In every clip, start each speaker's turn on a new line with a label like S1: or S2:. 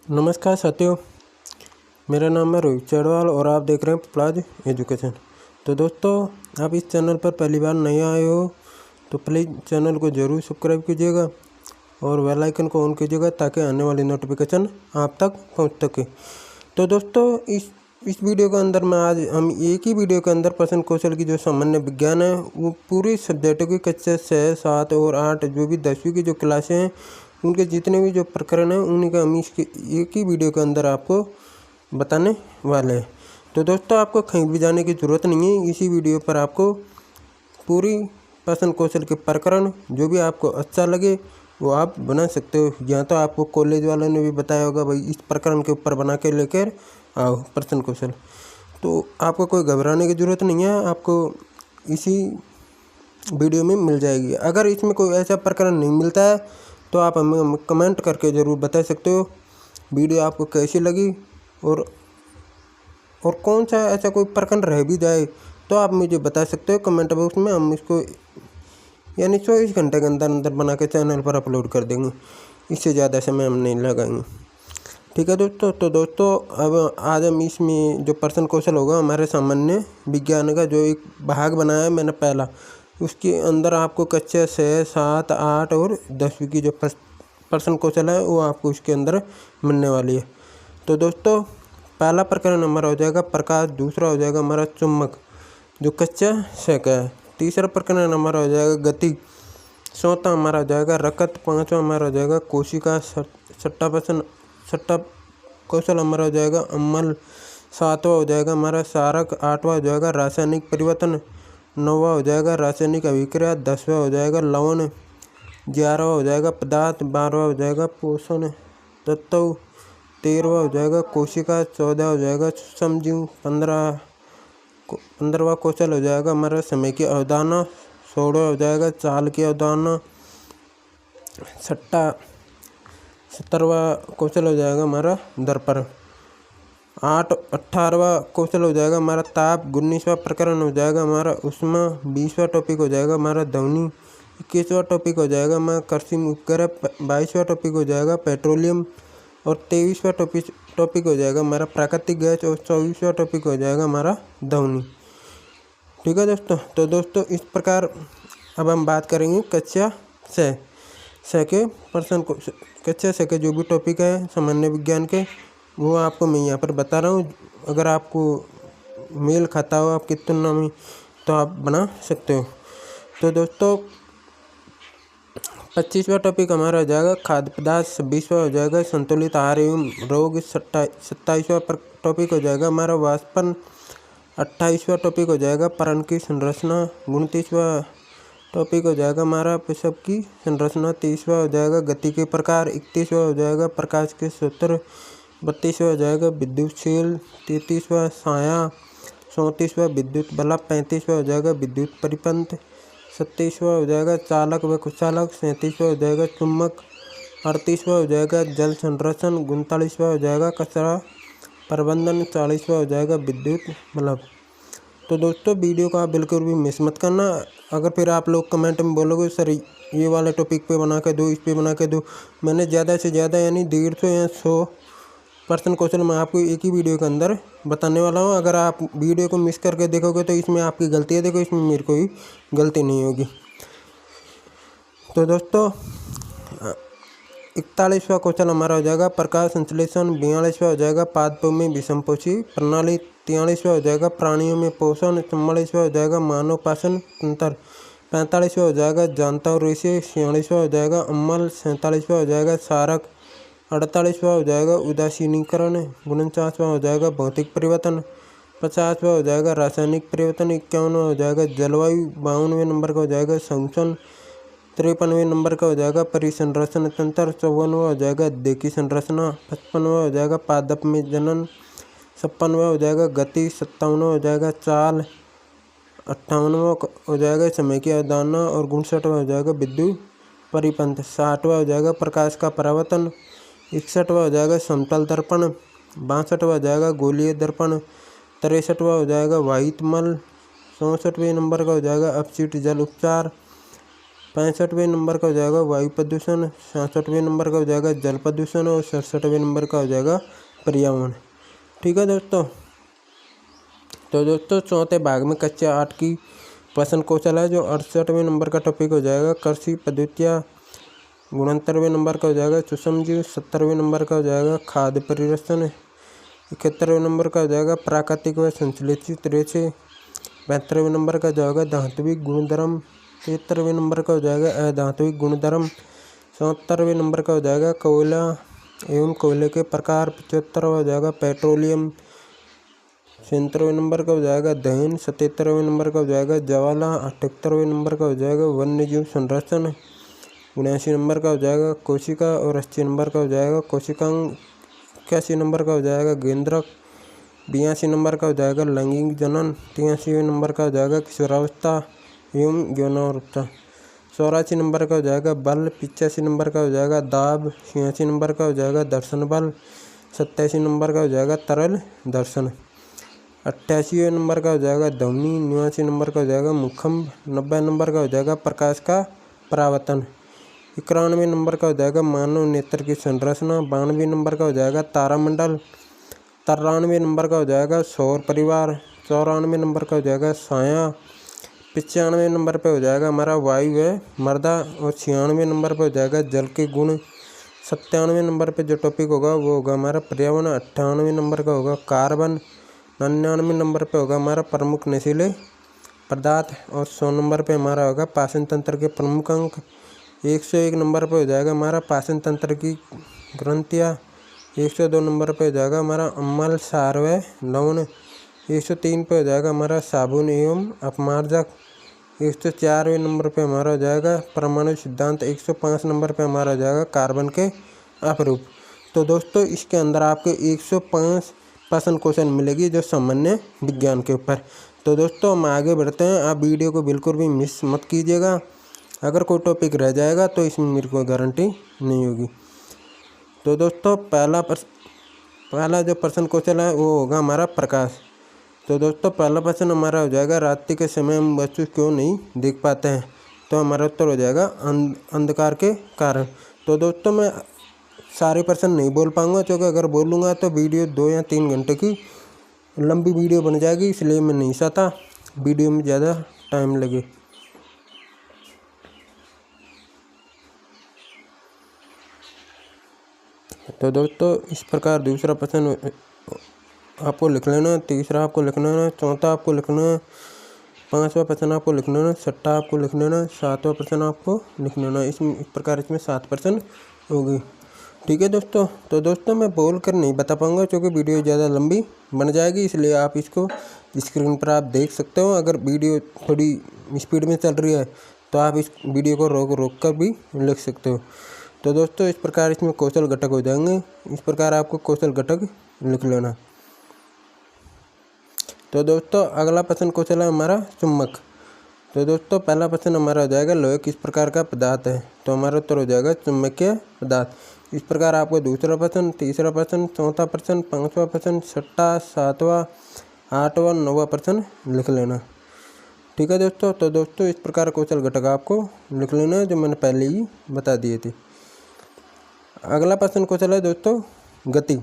S1: नमस्कार साथियों, मेरा नाम है रोहित चढ़वाल और आप देख रहे हैं प्लाज एजुकेशन। तो दोस्तों, आप इस चैनल पर पहली बार नए आए हो तो प्लीज़ चैनल को ज़रूर सब्सक्राइब कीजिएगा और बेल आइकन को ऑन कीजिएगा ताकि आने वाली नोटिफिकेशन आप तक पहुंच सके। तो दोस्तों, इस वीडियो के अंदर हम एक ही वीडियो के अंदर प्रश्न कौशल की जो सामान्य विज्ञान है वो पूरी सब्जेक्टों की कक्षा 6, 7 और 8 जो भी 10वीं की जो क्लासें हैं उनके जितने भी जो प्रकरण हैं उन्हीं का हम इसके एक ही वीडियो के अंदर आपको बताने वाले हैं। तो दोस्तों, आपको कहीं भी जाने की ज़रूरत नहीं है। इसी वीडियो पर आपको पूरी प्रश्न कौशल के प्रकरण जो भी आपको अच्छा लगे वो आप बना सकते हो। या तो आपको कॉलेज वालों ने भी बताया होगा भाई इस प्रकरण के ऊपर बना के लेकर आओ प्रश्न कौशल, तो आपको कोई घबराने की ज़रूरत नहीं है, आपको इसी वीडियो में मिल जाएगी। अगर इसमें कोई ऐसा प्रकरण नहीं मिलता है तो आप हमें कमेंट करके ज़रूर बता सकते हो वीडियो आपको कैसी लगी, और कौन सा ऐसा कोई प्रकरण रह भी जाए तो आप मुझे बता सकते हो कमेंट बॉक्स में। हम इसको यानी 24 घंटे के अंदर अंदर बना के चैनल पर अपलोड कर देंगे, इससे ज़्यादा समय हम नहीं लगाएंगे। ठीक है दोस्तों। तो दोस्तों, अब आज हम इसमें जो प्रश्न कौशल होगा हमारे सामान्य विज्ञान का जो एक भाग बनाया है मैंने पहला, उसके अंदर आपको कक्षा 6, 7, 8 और 10वीं की जो प्रश्न कौशल है वो आपको उसके अंदर मिलने वाली है। तो दोस्तों, पहला प्रकरण हमारा हो जाएगा प्रकाश, दूसरा हो जाएगा हमारा चुंबक जो कक्षा 6 का है, तीसरा प्रकरण हमारा हो जाएगा गति, चौथा हमारा हो जाएगा रकत, पाँचवा हमारा हो जाएगा कोशिका, छठा कौशल हमारा हो जाएगा अम्ल, सातवां हो जाएगा हमारा सारक, आठवां हो जाएगा रासायनिक परिवर्तन, नौवां हो जाएगा रासायनिक अभिक्रिया, 10वां हो जाएगा लवण, 11वां हो जाएगा पदार्थ, 12वां हो जाएगा पोषण तत्व, 13वां हो जाएगा कोशिका, 14वां हो जाएगा सूक्ष्मजीव, 15वां कौशल हो जाएगा हमारा समय की अवधारणा, 16वां हो जाएगा चाल की अवधारणा, 17वां कौशल हो जाएगा हमारा दर्पण, 18वां कौशल हो जाएगा हमारा ताप, 19वां प्रकरण हो जाएगा हमारा उष्मा, 20वां टॉपिक हो जाएगा हमारा ध्वनि, 21वां टॉपिक हो जाएगा हमारा कृत्रिम उपग्रह, 22वां टॉपिक हो जाएगा पेट्रोलियम और 23वां टॉपिक हो जाएगा हमारा प्राकृतिक गैस और 24वां टॉपिक हो जाएगा हमारा ध्वनि। ठीक है दोस्तों। तो दोस्तों, इस प्रकार अब हम बात करेंगे कक्षा 6 के प्रश्न को, कक्षा 6 के जो भी टॉपिक है सामान्य विज्ञान के वो आपको मैं यहाँ पर बता रहा हूँ। अगर आपको मेल खाता हो आपकी तुलना में तो आप बना सकते हो। तो दोस्तों, 25वां टॉपिक हमारा हो जाएगा खाद्य पदार्थ, 26वां हो जाएगा संतुलित आहार एवं रोग, 27वां टॉपिक हो जाएगा हमारा वाष्पन, 28वां टॉपिक हो जाएगा प्राण की संरचना, 29वां टॉपिक हो जाएगा हमारा पेशब की संरचना, 30वां हो जाएगा गति के प्रकार, 31वां हो जाएगा प्रकाश के सूत्र, 32वां हो जाएगा विद्युतशील, 33वां छाया, 34वां विद्युत बल्ब, 35वां हो जाएगा विद्युत परिपथ, 37वां हो जाएगा चालक व कुचालक, 37वां हो जाएगा चुंबक, 38वां हो जाएगा जल संरक्षण, 39वां हो जाएगा कचरा प्रबंधन, 40वां हो जाएगा विद्युत बल्ब। तो दोस्तों, वीडियो को आप बिल्कुल भी मिस मत करना। अगर फिर आप लोग कमेंट में बोलोगे सर ये वाले टॉपिक पे बना के दो, इस पे बना के दो, मैंने ज़्यादा से ज़्यादा यानी 150 या 100 प्रश्न क्वेश्चन मैं आपको एक ही वीडियो के अंदर बताने वाला हूँ। अगर आप वीडियो को मिस करके देखोगे तो इसमें आपकी गलती है, देखो इसमें मेरी कोई गलती नहीं होगी। तो दोस्तों, 41वां क्वेश्चन हमारा हो जाएगा प्रकाश संश्लेषण, 42वां हो जाएगा पादपों में विषमपोषी प्रणाली, 43वां हो जाएगा प्राणियों में पोषण, 44वां हो जाएगा मानव पाचन तंत्र, 45वां हो जाएगा जानता और रेशे, 46वां हो जाएगा अम्ल, 47वां हो जाएगा सारक, 48वां हो जाएगा उदासीनीकरण, 49वां हो जाएगा भौतिक परिवर्तन, 50वां हो जाएगा रासायनिक परिवर्तन, 51वां हो जाएगा जलवायु, 52वें नंबर का हो जाएगा संचलन, 53वें नंबर का हो जाएगा परिसंरचन तंत्र, 54वां हो जाएगा देखी संरचना, 55वां हो जाएगा पादप में जनन, 56वां हो जाएगा गति, 57वां हो जाएगा चाल, 58वां हो जाएगा समय की अवधारणा और 59वां हो जाएगा विद्युत परिपथ, 60वां हो जाएगा प्रकाश का परावर्तन, 61वां हो जाएगा समतल दर्पण, 62वां हो जाएगा गोलीय दर्पण, 63वां हो जाएगा वाहित मल, 64वें नंबर का हो जाएगा अपशिष्ट जल उपचार, 65वें नंबर का हो जाएगा वायु प्रदूषण, 66वें नंबर का हो जाएगा जल प्रदूषण और 67वें नंबर का हो जाएगा पर्यावरण। ठीक है दोस्तों। तो दोस्तों चौथे भाग में कक्षा 8 की प्रश्न कौशल है जो 68वें नंबर का टॉपिक हो जाएगा कृषि पद्धतियाँ, 69वें नंबर का हो जाएगा सूक्ष्म जीव, 70वें नंबर का हो जाएगा खाद्य परिरक्षण, 71वें नंबर का हो जाएगा प्राकृतिक व संश्लेषित रेशे, 72वें नंबर का हो जाएगा धात्विक गुणधर्म, 73वें नंबर का हो जाएगा अधात्विक गुणधर्म, 74वें नंबर का हो जाएगा कोयला एवं कोयले के प्रकार, 75वां हो जाएगा पेट्रोलियम, 76वें नंबर का हो जाएगा दहन, 77वें नंबर का हो जाएगा ज्वाला, 78वें नंबर का हो जाएगा वन्यजीव संरक्षण, 79 नंबर का हो जाएगा कोशिका और 80 नंबर का हो जाएगा कोशिकांग, 81 नंबर का हो जाएगा गेंद्रक, 82 नंबर का हो जाएगा लैंगिक जनन, 83वें नंबर का हो जाएगा किशोरावस्था एवं यौनावस्था, 84 नंबर का हो जाएगा बल, 85 नंबर का हो जाएगा दाब, 86 नंबर का हो जाएगा दर्शन बल, 87 नंबर का हो जाएगा तरल दर्शन, 88वें नंबर का हो जाएगा ध्वनि, 89 नंबर का हो जाएगा मुखम्ब, 90 नंबर का हो जाएगा प्रकाश का परावर्तन, 91 नंबर का हो जाएगा मानव नेत्र की संरचना, 92 नंबर का हो जाएगा तारामंडल, 93 नंबर का हो जाएगा सौर परिवार, 94 नंबर का हो जाएगा छाया, 95 नंबर पे हो जाएगा हमारा वायु व मृदा और 96 नंबर पे हो जाएगा जल के गुण, 97वें नंबर पे जो टॉपिक होगा वो होगा हमारा पर्यावरण, 98वें नंबर का होगा कार्बन, 99वें नंबर पे होगा हमारा प्रमुख नशीले पदार्थ और 100 नंबर पे हमारा होगा पाचन तंत्र के प्रमुख अंग, 101 नंबर पे हो जाएगा हमारा पाचन तंत्र की ग्रंथियाँ, 102 नंबर पे हो जाएगा हमारा अम्ल सार व लवण, 103 पे हो जाएगा हमारा साबुन एवं अपमार्जक, 104वें नंबर पे हमारा हो जाएगा परमाणु सिद्धांत, 105 नंबर पे हमारा हो जाएगा कार्बन के अपरूप। तो दोस्तों इसके अंदर आपको 105 प्रश्न क्वेश्चन मिलेगी जो सामान्य विज्ञान के ऊपर। तो दोस्तों हम आगे बढ़ते हैं, आप वीडियो को बिल्कुल भी मिस मत कीजिएगा। अगर कोई टॉपिक रह जाएगा तो इसमें मेरे को गारंटी नहीं होगी। तो दोस्तों पहला जो प्रश्न क्वेश्चन है वो होगा हमारा प्रकाश। तो दोस्तों पहला प्रश्न हमारा हो जाएगा रात्रि के समय हम वस्तु क्यों नहीं देख पाते हैं। तो हमारा उत्तर हो जाएगा अंधकार के कारण। तो दोस्तों मैं सारे प्रश्न नहीं बोल पाऊंगा क्योंकि अगर बोलूँगा तो वीडियो 2 या 3 घंटे की लंबी वीडियो बन जाएगी, इसलिए मैं नहीं चाहता वीडियो में ज़्यादा टाइम लगे। तो दोस्तों इस प्रकार दूसरा प्रश्न आपको लिख लेना, तीसरा आपको लिख लेना, चौथा आपको लिख लेना, 5वां प्रश्न आपको लिख लेना, 6वां आपको लिख लेना, 7वां प्रश्न आपको लिख लेना। इस प्रकार इसमें 7 प्रश्न होगी। ठीक है दोस्तों। तो दोस्तों मैं बोल कर नहीं बता पाऊँगा क्योंकि वीडियो ज़्यादा लंबी बन जाएगी, इसलिए आप इसको स्क्रीन पर आप देख सकते हो। अगर वीडियो थोड़ी स्पीड में चल रही है तो आप इस वीडियो को रोक कर भी लिख सकते हो। तो दोस्तों इस प्रकार इसमें कौशल घटक हो जाएंगे। इस प्रकार आपको कौशल घटक लिख लेना। तो दोस्तों अगला प्रश्न कौशल है हमारा चुंबक। तो दोस्तों पहला प्रश्न हमारा हो जाएगा लोहे किस प्रकार का पदार्थ है। तो हमारा उत्तर हो जाएगा चुंबकीय पदार्थ। इस प्रकार आपको दूसरा प्रश्न, तीसरा प्रश्न, चौथा प्रश्न, 5वां प्रश्न, 6वां, 7वां, 8वां, 9वां प्रश्न लिख लेना। ठीक है दोस्तों। तो दोस्तों इस प्रकार कौशल घटक आपको लिख लेना है जो मैंने पहले ही बता दिए थे। अगला प्रश्न कौशल है दोस्तों गति।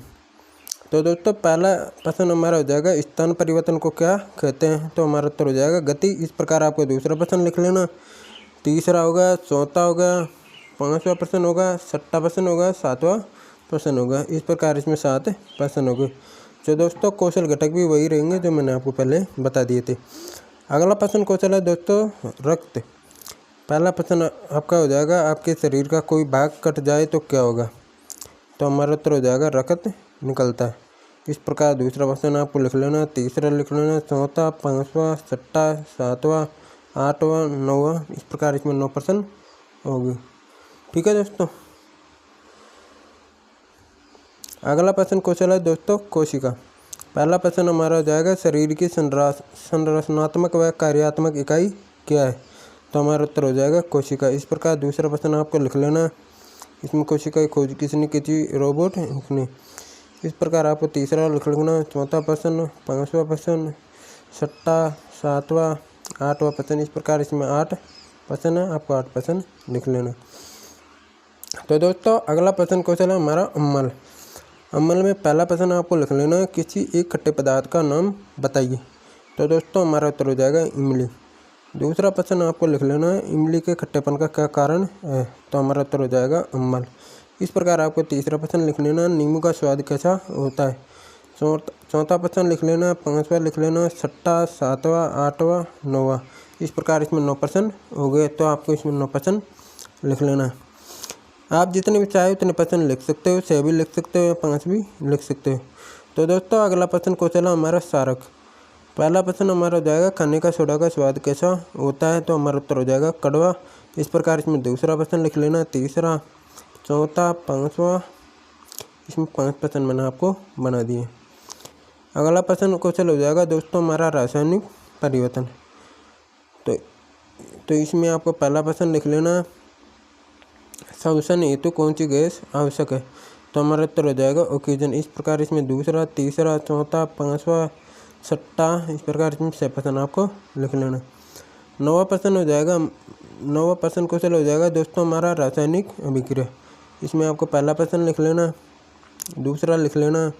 S1: तो दोस्तों पहला प्रश्न हमारा हो जाएगा स्थान परिवर्तन को क्या कहते हैं। तो हमारा उत्तर हो जाएगा गति। इस प्रकार आपको दूसरा प्रश्न लिख लेना, तीसरा होगा, चौथा होगा, 5वां प्रश्न होगा, 6वां प्रश्न होगा, 7वां प्रश्न होगा। इस प्रकार इसमें 7 प्रश्न होंगे। तो दोस्तों कौशल घटक भी वही रहेंगे जो मैंने आपको पहले बता दिए थे। अगला प्रश्न कौशल है दोस्तों रक्त। पहला प्रश्न आपका हो जाएगा आपके शरीर का कोई भाग कट जाए तो क्या होगा। तो हमारा उत्तर हो जाएगा रक्त निकलता है। इस प्रकार दूसरा प्रश्न आपको लिख लेना, तीसरा लिख लेना, चौथा, 5वां, 6वां, 7वां, 8वां, 9वां। इस प्रकार इसमें 9 प्रश्न होगी। ठीक है दोस्तों। अगला प्रश्न कौशल है दोस्तों कोशिका। पहला प्रश्न हमारा हो जाएगा शरीर की संरचनात्मक व कार्यात्मक इकाई क्या है। तो हमारा उत्तर हो जाएगा कोशिका। इस प्रकार दूसरा प्रश्न आपको लिख लेना, इसमें कोशिका की खोज किसने की थी, रोबोट ने। इस प्रकार आपको तीसरा लिख लेना, चौथा प्रश्न, 5वां प्रश्न, 6वां, 7वां, 8वां प्रश्न। इस प्रकार इसमें 8 प्रश्न है, आपको 8% लिख लेना। तो दोस्तों अगला प्रश्न क्वेश्चन है हमारा अम्ल। अम्ल में पहला प्रश्न आपको लिख लेना है, किसी एक खट्टे पदार्थ का नाम बताइए। तो दोस्तों हमारा उत्तर हो जाएगा इमली। दूसरा प्रश्न आपको लिख लेना है, इमली के खट्टेपन का क्या कारण है। तो हमारा उत्तर हो जाएगा अम्ल। इस प्रकार आपको तीसरा प्रश्न लिख लेना है, नींबू का स्वाद कैसा होता है। चौथा प्रश्न लिख लेना, पांचवा लिख लेना, छठा, सातवां, आठवां, नौवां। इस प्रकार इसमें 9 प्रश्न हो गए। तो आपको इसमें 9 प्रश्न लिख लेना है। आप जितने भी चाहे उतने प्रश्न लिख सकते हो, 6 भी लिख सकते हो या 5 भी लिख सकते हो। तो दोस्तों अगला प्रश्न क्वेश्चन है हमारा सारक। पहला प्रश्न हमारा हो जाएगा, खाने का सोडा का स्वाद कैसा होता है। तो हमारा उत्तर हो जाएगा कड़वा। इस प्रकार इसमें दूसरा प्रश्न लिख लेना, तीसरा, चौथा, पाँचवा। इसमें 5 प्रश्न मैंने आपको बना दिए। अगला प्रश्न क्वेश्चन हो जाएगा दोस्तों हमारा रासायनिक परिवर्तन। तो इसमें आपको पहला प्रश्न लिख लेना, श्वसन हेतु कौन सी गैस आवश्यक है। तो हमारा उत्तर हो जाएगा ऑक्सीजन। इस प्रकार इसमें दूसरा, तीसरा, चौथा, पाँचवा, छठा, इस प्रकार इसमें 6 प्रश्न आपको लिख लेना। नौवां प्रश्न हो जाएगा, नौवां प्रश्न क्वेश्चन हो जाएगा दोस्तों हमारा रासायनिक अभिक्रिया। इसमें आपको पहला प्रश्न लिख लेना, दूसरा लिख लेना,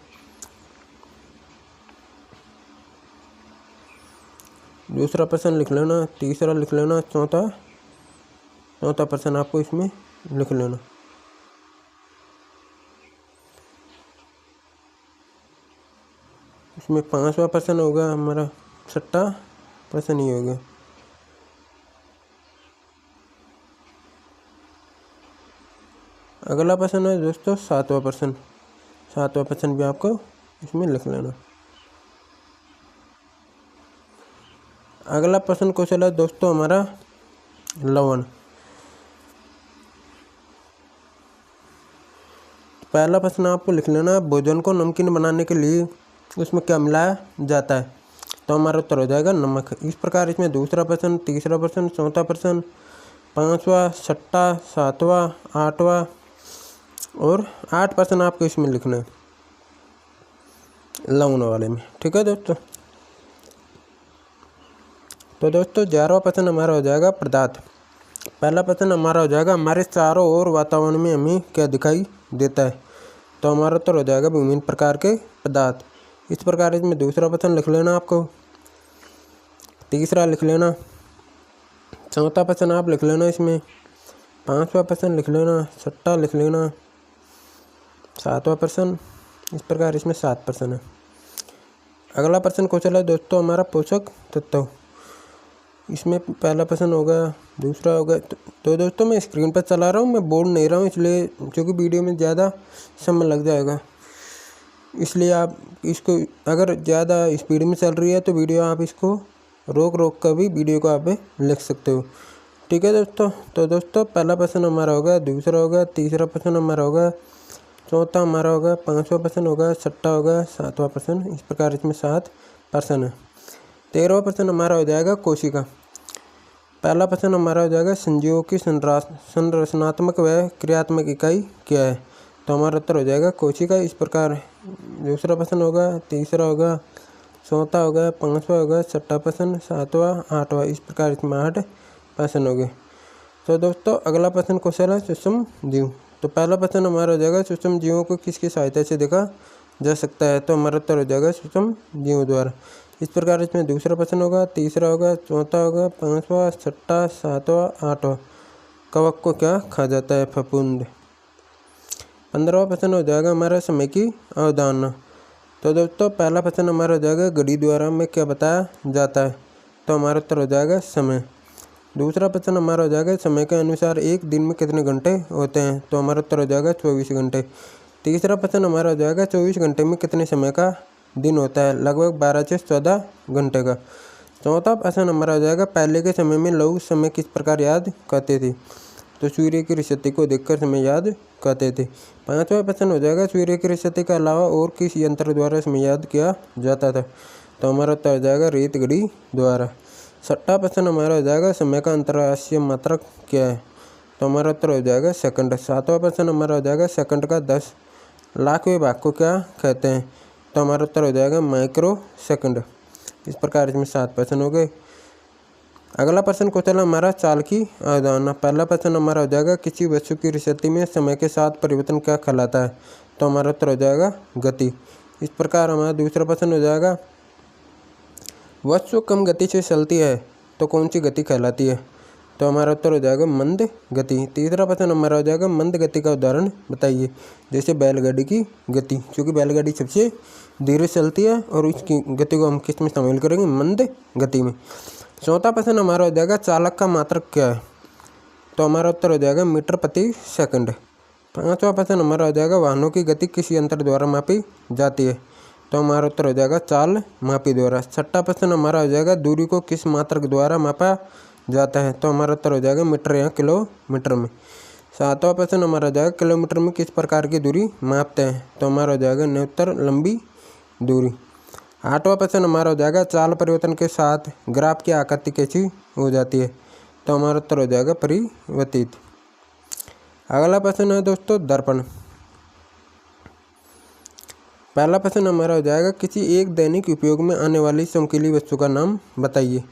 S1: दूसरा प्रश्न लिख लेना, तीसरा लिख लेना, चौथा प्रश्न आपको इसमें लिख लेना। इसमें 5वां प्रश्न होगा हमारा, छठा प्रश्न ही होगा। अगला प्रश्न है दोस्तों 7वां प्रश्न। 7वां प्रश्न भी आपको इसमें लिख लेना। अगला प्रश्न क्वेश्चन है दोस्तों हमारा लवण। पहला प्रश्न आपको लिख लेना, भोजन को नमकीन बनाने के लिए उसमें क्या मिलाया जाता है। तो हमारा उत्तर हो जाएगा नमक। इस प्रकार इसमें दूसरा प्रश्न, तीसरा प्रश्न, चौथा प्रश्न, पाँचवा, छठा, सातवां, आठवां और 8 प्रश्न आपको इसमें लिखना है लवण वाले में। ठीक है दोस्तों। तो दोस्तों 11वां प्रश्न हमारा हो जाएगा पदार्थ। पहला प्रश्न हमारा हो जाएगा, हमारे चारों ओर वातावरण में हमें क्या दिखाई देता है। तो हमारा उत्तर हो जाएगा विभिन्न प्रकार के पदार्थ। इस प्रकार इसमें दूसरा प्रश्न लिख लेना आपको, तीसरा लिख लेना, चौथा प्रश्न आप लिख लेना, इसमें पाँचवा प्रश्न लिख लेना, छठा लिख लेना, सातवां प्रश्न। इस प्रकार इसमें 7 प्रश्न है। अगला प्रश्न क्वेश्चन है दोस्तों हमारा पोषक तत्व। इसमें पहला प्रश्न होगा, दूसरा होगा। तो दोस्तों मैं स्क्रीन पर चला रहा हूँ, मैं बोल नहीं रहा हूँ, इसलिए क्योंकि वीडियो में ज़्यादा समय लग जाएगा, इसलिए आप इसको अगर ज़्यादा स्पीड में चल रही है तो वीडियो आप इसको रोक कर भी वीडियो को आप लिख सकते हो। ठीक है दोस्तों। तो दोस्तों पहला प्रश्न हमारा होगा, दूसरा होगा, तीसरा प्रश्न हमारा होगा, चौथा हमारा होगा, पाँचवा प्रश्न होगा, छठा होगा, सातवां प्रश्न। इस प्रकार इसमें 7 प्रश्न है। 13वां प्रश्न हमारा हो जाएगा कोशिका। पहला प्रश्न हमारा हो जाएगा, संजीवों की संरचनात्मक व क्रियात्मक इकाई क्या है। तो हमारा उत्तर हो जाएगा कोशिका। इस प्रकार दूसरा प्रश्न होगा, तीसरा होगा, चौथा होगा, पाँचवा होगा, छठा प्रश्न, सातवां, आठवां। इस प्रकार इसमें 8 प्रश्न हो गए। तो दोस्तों अगला प्रश्न क्वेश्चन है सूक्ष्म जीव। तो पहला प्रश्न हमारा हो जाएगा, सूक्ष्म जीवों को किसकी सहायता से देखा जा सकता है। तो हमारा उत्तर हो जाएगा सूक्ष्म जीवों द्वारा। इस प्रकार इसमें दूसरा प्रश्न होगा, तीसरा होगा, चौथा होगा, पाँचवा, छठा, सातवां, आठवां। कवक को क्या खा जाता है, फफूंद। 15वां प्रश्न हो जाएगा हमारा समय की अवधारणा। तो दोस्तों पहला प्रश्न हमारा हो जाएगा, घड़ी द्वारा में क्या बताया जाता है। तो हमारा उत्तर हो जाएगा समय। दूसरा प्रश्न हमारा हो जाएगा, समय के अनुसार एक दिन में कितने घंटे होते हैं। तो हमारा उत्तर हो जाएगा 24 घंटे। तीसरा प्रश्न हमारा हो जाएगा, 24 घंटे में कितने समय का दिन होता है। लगभग 12 से 14 घंटे का। चौथा प्रश्न हमारा हो जाएगा, पहले के समय में लोग समय किस प्रकार याद करते थे। तो सूर्य की स्थिति को देखकर समय याद करते थे। पाँचवा प्रश्न हो जाएगा, सूर्य की स्थिति के अलावा और किस यंत्र द्वारा समय याद किया जाता था। तो हमारा उत्तर हो जाएगा रेत घड़ी द्वारा। छठा प्रश्न हमारा हो जाएगा, समय का अंतर्राष्ट्रीय मात्रक क्या है। तो हमारा उत्तर हो जाएगा सेकंड। सातवां प्रश्न हमारा हो जाएगा, सेकंड का 10 लाखवें भाग को क्या कहते हैं। तो हमारा उत्तर हो जाएगा माइक्रो सेकंड। इस प्रकार इसमें 7 प्रश्न हो गए। अगला प्रश्न क्वेश्चन हमारा चाल की अवधारणा। पहला प्रश्न हमारा हो जाएगा किसी वस्तु की स्थिति में समय के साथ परिवर्तन क्या कहलाता है? तो हमारा उत्तर हो जाएगा गति। इस प्रकार हमारा दूसरा प्रश्न हो जाएगा वस्तु कम गति से चलती है तो कौन सी गति कहलाती है? तो हमारा उत्तर हो जाएगा मंद गति। तीसरा प्रश्न हमारा हो जाएगा मंद गति का उदाहरण बताइए। जैसे बैलगाड़ी की गति, क्योंकि बैलगाड़ी सबसे धीरे चलती है और उसकी गति को हम किस में शामिल करेंगे? मंद गति में। चौथा प्रश्न हमारा हो जाएगा चालक का मात्रक क्या है? तो हमारा उत्तर हो जाएगा मीटर प्रति सेकंड। पांचवा प्रश्न हमारा हो जाएगा वाहनों की गति किस यंत्र द्वारा मापी जाती है? तो हमारा उत्तर हो जाएगा चाल मापी द्वारा। छठा प्रश्न हमारा हो जाएगा दूरी को किस मात्रक द्वारा मापा जाता है? तो हमारा उत्तर हो जाएगा मीटर या किलोमीटर में। सातवां प्रश्न हमारा हो जाएगा किलोमीटर में किस प्रकार की दूरी मापते हैं? तो हमारा हो जाएगा निरंतर लंबी दूरी। आठवां प्रश्न हमारा हो जाएगा चाल परिवर्तन के साथ ग्राफ की आकृति कैसी हो जाती है? तो हमारा उत्तर हो जाएगा परिवर्तित। अगला प्रश्न है दोस्तों दर्पण। पहला प्रश्न हमारा हो जाएगा किसी एक दैनिक उपयोग में आने वाली चमकीली वस्तु का नाम बताइए।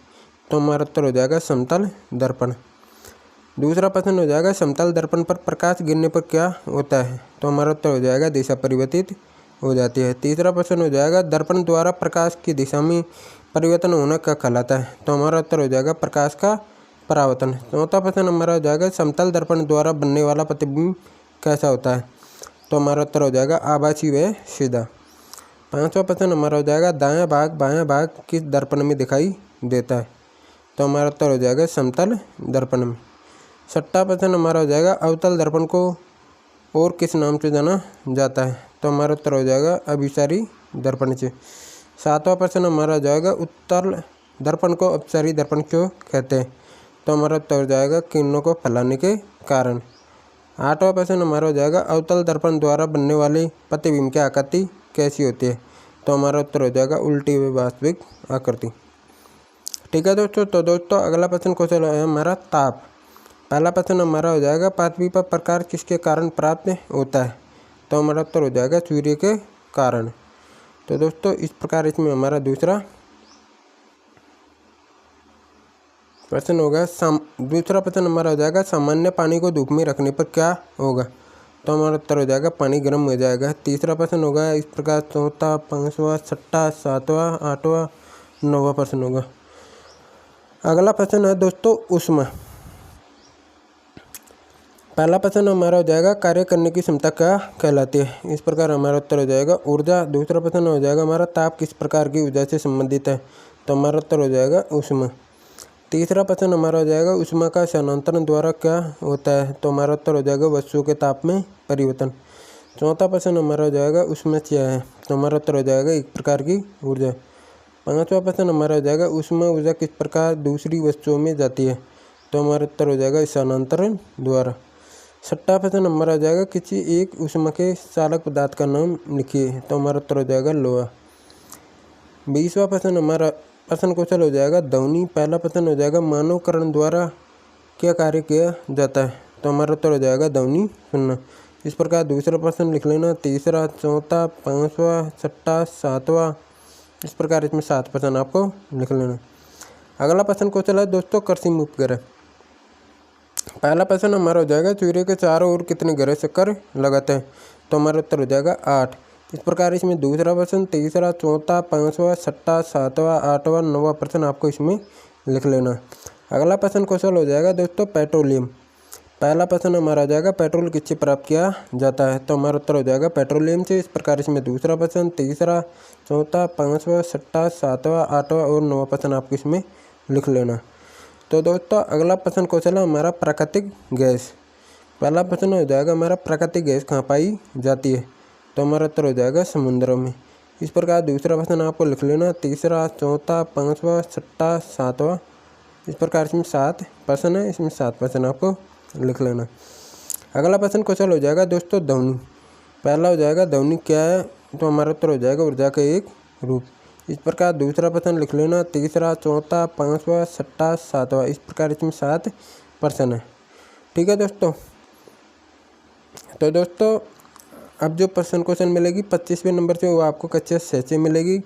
S1: तो हमारा उत्तर हो जाएगा समतल दर्पण। दूसरा प्रश्न हो जाएगा समतल दर्पण पर प्रकाश गिरने पर क्या होता है? तो हमारा उत्तर हो जाएगा दिशा परिवर्तित हो जाती है। तीसरा प्रश्न हो जाएगा दर्पण द्वारा प्रकाश की दिशा में परिवर्तन होना क्या कहलाता है? तो हमारा उत्तर हो जाएगा प्रकाश का परावर्तन। चौथा प्रश्न हमारा हो जाएगा समतल दर्पण द्वारा बनने वाला प्रतिबिंब कैसा होता है? तो हमारा उत्तर हो जाएगा आभासी व सीधा। पांचवा प्रश्न हमारा हो जाएगा दायां भाग बायां भाग किस दर्पण में दिखाई देता है? तो हमारा उत्तर हो जाएगा समतल दर्पण में। छठा प्रश्न हमारा हो जाएगा अवतल दर्पण को और किस नाम से जाना जाता है? तो हमारा उत्तर हो जाएगा अभिसारी दर्पण से। सातवां प्रश्न हमारा हो जाएगा उत्तल दर्पण को अपसारी दर्पण क्यों कहते हैं? तो हमारा उत्तर हो जाएगा किरणों को फैलाने के कारण। आठवां प्रश्न हमारा हो जाएगा अवतल दर्पण द्वारा बनने वाली प्रतिबिंब की आकृति कैसी होती है? तो हमारा उत्तर हो जाएगा उल्टी व वास्तविक आकृति। ठीक है दोस्तों, तो दोस्तों अगला प्रश्न क्वेश्चन है हमारा ताप। पहला प्रश्न हमारा हो जाएगा पृथ्वी पर प्रकाश किसके कारण प्राप्त होता है? तो हमारा उत्तर हो जाएगा सूर्य के कारण। तो दोस्तों इस प्रकार इसमें हमारा दूसरा प्रश्न होगा दूसरा प्रश्न हमारा हो जाएगा सामान्य पानी को धूप में रखने पर क्या होगा? तो हमारा उत्तर हो जाएगा पानी गर्म हो जाएगा। तीसरा प्रश्न होगा इस प्रकार चौथा पांचवा छठा सातवां आठवां नौवां प्रश्न होगा। अगला प्रश्न है दोस्तों ऊष्मा। पहला प्रश्न हमारा हो जाएगा कार्य करने की क्षमता क्या कहलाती है? इस प्रकार हमारा उत्तर हो जाएगा ऊर्जा। दूसरा प्रश्न हो जाएगा हमारा ताप किस प्रकार की ऊर्जा से संबंधित है? तो हमारा उत्तर हो जाएगा ऊष्मा। तीसरा प्रश्न हमारा हो जाएगा ऊष्मा का स्थानांतरण द्वारा क्या होता है? तो हमारा उत्तर हो जाएगा वस्तुओं के ताप में परिवर्तन। चौथा प्रश्न हमारा हो जाएगा ऊष्मा क्या है? तो हमारा उत्तर हो जाएगा एक प्रकार की ऊर्जा। पांचवा प्रश्न हमारा हो जाएगा ऊष्मा ऊर्जा किस प्रकार दूसरी वस्तुओं में जाती है? तो हमारा उत्तर हो जाएगा स्थानांतरण द्वारा। छठा प्रश्न हमारा हो जाएगा किसी एक ऊष्मा के चालक पदार्थ का नाम लिखिए। तो हमारा उत्तर हो जाएगा लोहा। 20वां प्रश्न हमारा प्रश्न क्वेश्चन हो जाएगा ध्वनि। पहला प्रश्न हो जाएगा मानव कर्ण द्वारा क्या कार्य किया जाता है? तो हमारा उत्तर हो जाएगा ध्वनि सुनना। इस प्रकार दूसरा प्रश्न लिख लेना। तीसरा चौथा पांचवा छठा सातवां, इस प्रकार इसमें 7 प्रश्न आपको लिख लेना। अगला प्रश्न क्वेश्चन है दोस्तों कृत्रिम उपग्रह। पहला प्रश्न हमारा हो जाएगा सूर्य के चारों ओर कितने ग्रह चक्कर लगाते हैं? तो हमारा उत्तर हो जाएगा 8। इस प्रकार इसमें दूसरा प्रश्न तीसरा चौथा पांचवा छठा सातवां आठवां नौवां प्रश्न आपको इसमें लिख लेना। अगला प्रश्न क्वेश्चन हो जाएगा दोस्तों पेट्रोलियम। पहला प्रश्न हमारा हो जाएगा पेट्रोल किससे प्राप्त किया जाता है? तो हमारा उत्तर हो जाएगा पेट्रोलियम से। इस प्रकार इसमें दूसरा प्रश्न तीसरा चौथा पांचवा छठा सातवां आठवां और नौवां प्रश्न आपको इसमें लिख लेना। तो दोस्तों अगला प्रश्न क्वेश्चन है हमारा प्राकृतिक गैस। पहला प्रश्न हो जाएगा हमारा प्राकृतिक गैस कहाँ पाई जाती है? तो हमारा उत्तर हो जाएगा समुद्रों में। इस प्रकार दूसरा प्रश्न आपको लिख लेना। तीसरा चौथा पांचवा छठा सातवां, इस प्रकार इसमें 7 प्रश्न है, इसमें 7 प्रश्न आपको लिख लेना। अगला प्रश्न क्वेश्चन हो जाएगा दोस्तों ध्वनि। पहला हो जाएगा ध्वनि क्या है? तो हमारा उत्तर हो जाएगा ऊर्जा का एक रूप। इस प्रकार दूसरा प्रश्न लिख लेना। तीसरा चौथा पांचवा छठा सातवां, इस प्रकार इसमें 7 प्रश्न है। ठीक है दोस्तों, तो दोस्तों अब जो प्रश्न क्वेश्चन मिलेगी 25वें नंबर से वो आपको कक्षा 6 से मिलेगी।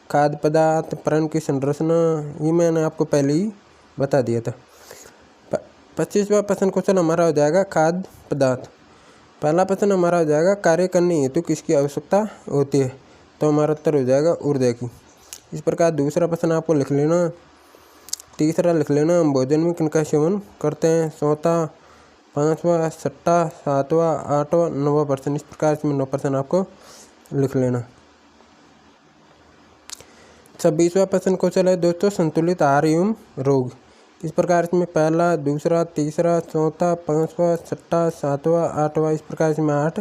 S1: खाद्य पदार्थ प्राण की संरचना, ये मैंने आपको पहले ही बता दिया था। 25वां प्रश्न क्वेश्चन हमारा हो जाएगा खाद्य पदार्थ। पहला प्रश्न हमारा हो जाएगा कार्य करने हेतु किसकी आवश्यकता होती है, तो हमारा उत्तर हो जाएगा ऊर्जा की। इस प्रकार दूसरा प्रश्न आपको लिख लेना। तीसरा लिख लेना हम भोजन में किनका सेवन करते हैं। चौथा, पाँचवा, छठा, सातवां, आठवां, 9वां प्रश्न। इस प्रकार इसमें 9 प्रश्न आपको लिख लेना। 26वां प्रश्न क्वेश्चन है दोस्तों संतुलित आहार एवं रोग। इस प्रकार इसमें पहला, दूसरा, तीसरा, चौथा, पाँचवा, छठा, सातवां, आठवां, इस प्रकार इसमें 8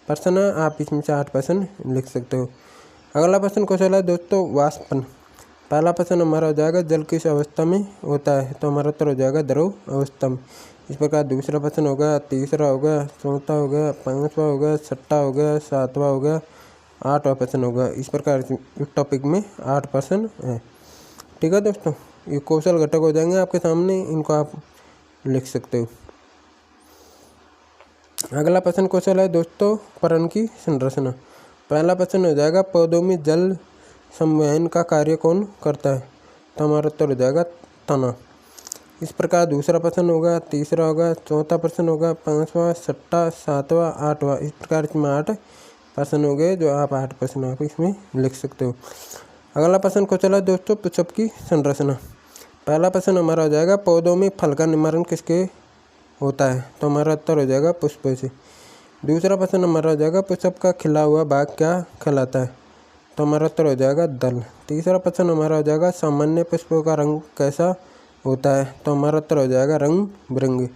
S1: प्रश्न है। आप इसमें से 8 प्रश्न लिख सकते हो। अगला प्रश्न क्वेश्चन है दोस्तों वाष्पन। पहला प्रश्न हमारा हो जाएगा जल किस अवस्था में होता है, तो हमारा उत्तर हो जाएगा द्रव अवस्था में। इस प्रकार दूसरा प्रश्न होगा, तीसरा होगा, चौथा होगा, पाँचवा होगा, छठा होगा, सातवां होगा, 8वां प्रश्न होगा। इस प्रकार इस टॉपिक में 8 प्रश्न है। ठीक है दोस्तों, ये कौशल घटक हो जाएंगे आपके सामने, इनको आप लिख सकते हो। अगला प्रश्न क्वेश्चन है दोस्तों पर्यावरण की संरचना। पहला प्रश्न हो जाएगा पौधों में जल संवहन का कार्य कौन करता है, तो हमारा उत्तर हो जाएगा तना। इस प्रकार दूसरा प्रश्न होगा, तीसरा होगा, चौथा प्रश्न होगा, पाँचवा, छठा, सातवां, 8वां, इस प्रकार इसमें 8 प्रश्न हो गए, जो आप 8 प्रश्न आप इसमें लिख सकते हो। अगला प्रश्न क्वेश्चन है दोस्तों पुष्प की संरचना। पहला प्रश्न हमारा हो जाएगा पौधों में फल का निर्माण किसके होता है, तो हमारा उत्तर हो जाएगा पुष्प से। दूसरा प्रश्न हमारा हो जाएगा पुष्प का खिला हुआ भाग क्या कहलाता है, तो हमारा उत्तर हो जाएगा दल। तीसरा प्रश्न हमारा हो जाएगा सामान्य पुष्पों का रंग कैसा होता है, तो हमारा उत्तर हो जाएगा रंग बिरंगे।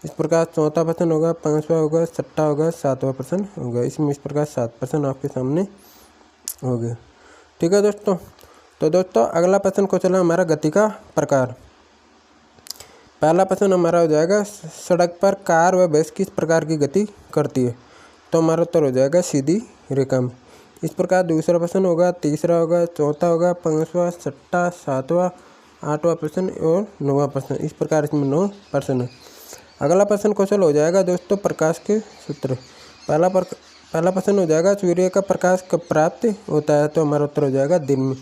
S1: इस प्रकार चौथा प्रश्न होगा, पाँचवा होगा, छठा होगा, सातवां प्रश्न होगा। इसमें इस प्रकार 7 प्रश्न आपके सामने हो गए। ठीक है दोस्तों, तो दोस्तों अगला प्रश्न क्वेश्चन है हमारा गति का प्रकार। पहला प्रश्न हमारा हो जाएगा सड़क पर कार व बस किस प्रकार की गति करती है, तो हमारा उत्तर हो जाएगा सीधी रेखा में। इस प्रकार दूसरा प्रश्न होगा, तीसरा होगा, चौथा होगा, पाँचवा, छठा, सातवां, 8वां प्रश्न और 9वां प्रश्न। इस प्रकार इसमें 9 प्रश्न है। अगला प्रश्न क्वेश्चन हो जाएगा दोस्तों प्रकाश के सूत्र। पहला प्रश्न हो जाएगा सूर्य का प्रकाश कब प्राप्त होता है, तो हमारा उत्तर हो जाएगा दिन में।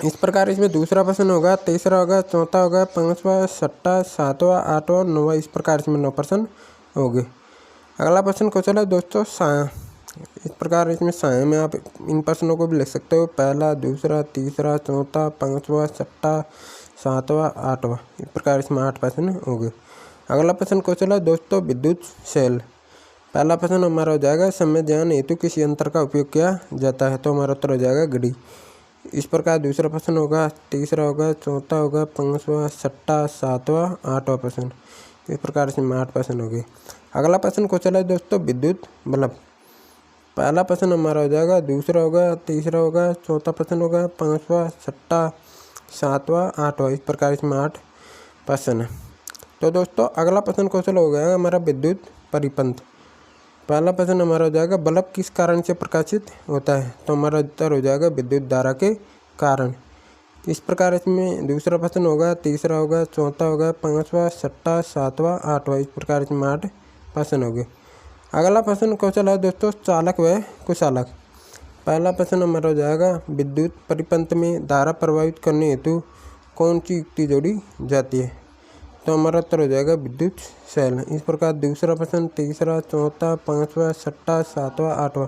S1: इस प्रकार इसमें दूसरा प्रश्न होगा, तीसरा होगा, चौथा होगा, पाँचवा, छठा, सातवां, 8वां, 9वां, इस प्रकार इसमें 9 प्रश्न हो गए। अगला प्रश्न क्वेश्चन है दोस्तों साया। इस प्रकार इसमें साया में आप इन प्रश्नों को भी लिख सकते हो, पहला, दूसरा, तीसरा, चौथा, पाँचवा, छठा, सातवां, 8वां, इस प्रकार इसमें 8 प्रश्न हो गए। अगला प्रश्न क्वेश्चन है दोस्तों विद्युत सेल। पहला प्रश्न हमारा हो जाएगा समय ज्ञान हेतु किस यंत्र का उपयोग किया जाता है, तो हमारा उत्तर हो जाएगा घड़ी। इस प्रकार दूसरा प्रश्न होगा, तीसरा होगा, चौथा होगा, पाँचवा, छठा, सातवां, 8वां प्रश्न। इस प्रकार इसमें 8 प्रश्न हो गए। अगला प्रश्न क्वेश्चन है दोस्तों विद्युत बल्ब। पहला प्रश्न हमारा हो जाएगा, दूसरा होगा, तीसरा होगा, चौथा प्रश्न होगा, पाँचवा, छठा, सातवां, 8वां, इस प्रकार इसमें 8 प्रश्न है। तो दोस्तों अगला प्रश्न क्वेश्चन हो गया हमारा विद्युत परिपथ। पहला प्रश्न हमारा हो जाएगा बल्ब किस कारण से प्रकाशित होता है, तो हमारा उत्तर हो जाएगा विद्युत धारा के कारण। इस प्रकार इसमें दूसरा प्रश्न होगा, तीसरा होगा, चौथा होगा, पाँचवा, छठा, सातवां, 8वां, इस प्रकार इसमें 8 प्रश्न हो गए। अगला प्रश्न क्वेश्चन है दोस्तों चालक व कुचालक। पहला प्रश्न हमारा हो जाएगा विद्युत परिपथ में धारा प्रभावित करने हेतु कौन सी युक्ति जोड़ी जाती है, तो हमारा उत्तर हो जाएगा विद्युत सेल। इस प्रकार दूसरा प्रश्न, तीसरा, चौथा, पाँचवा, छठा, सातवां, 8वां,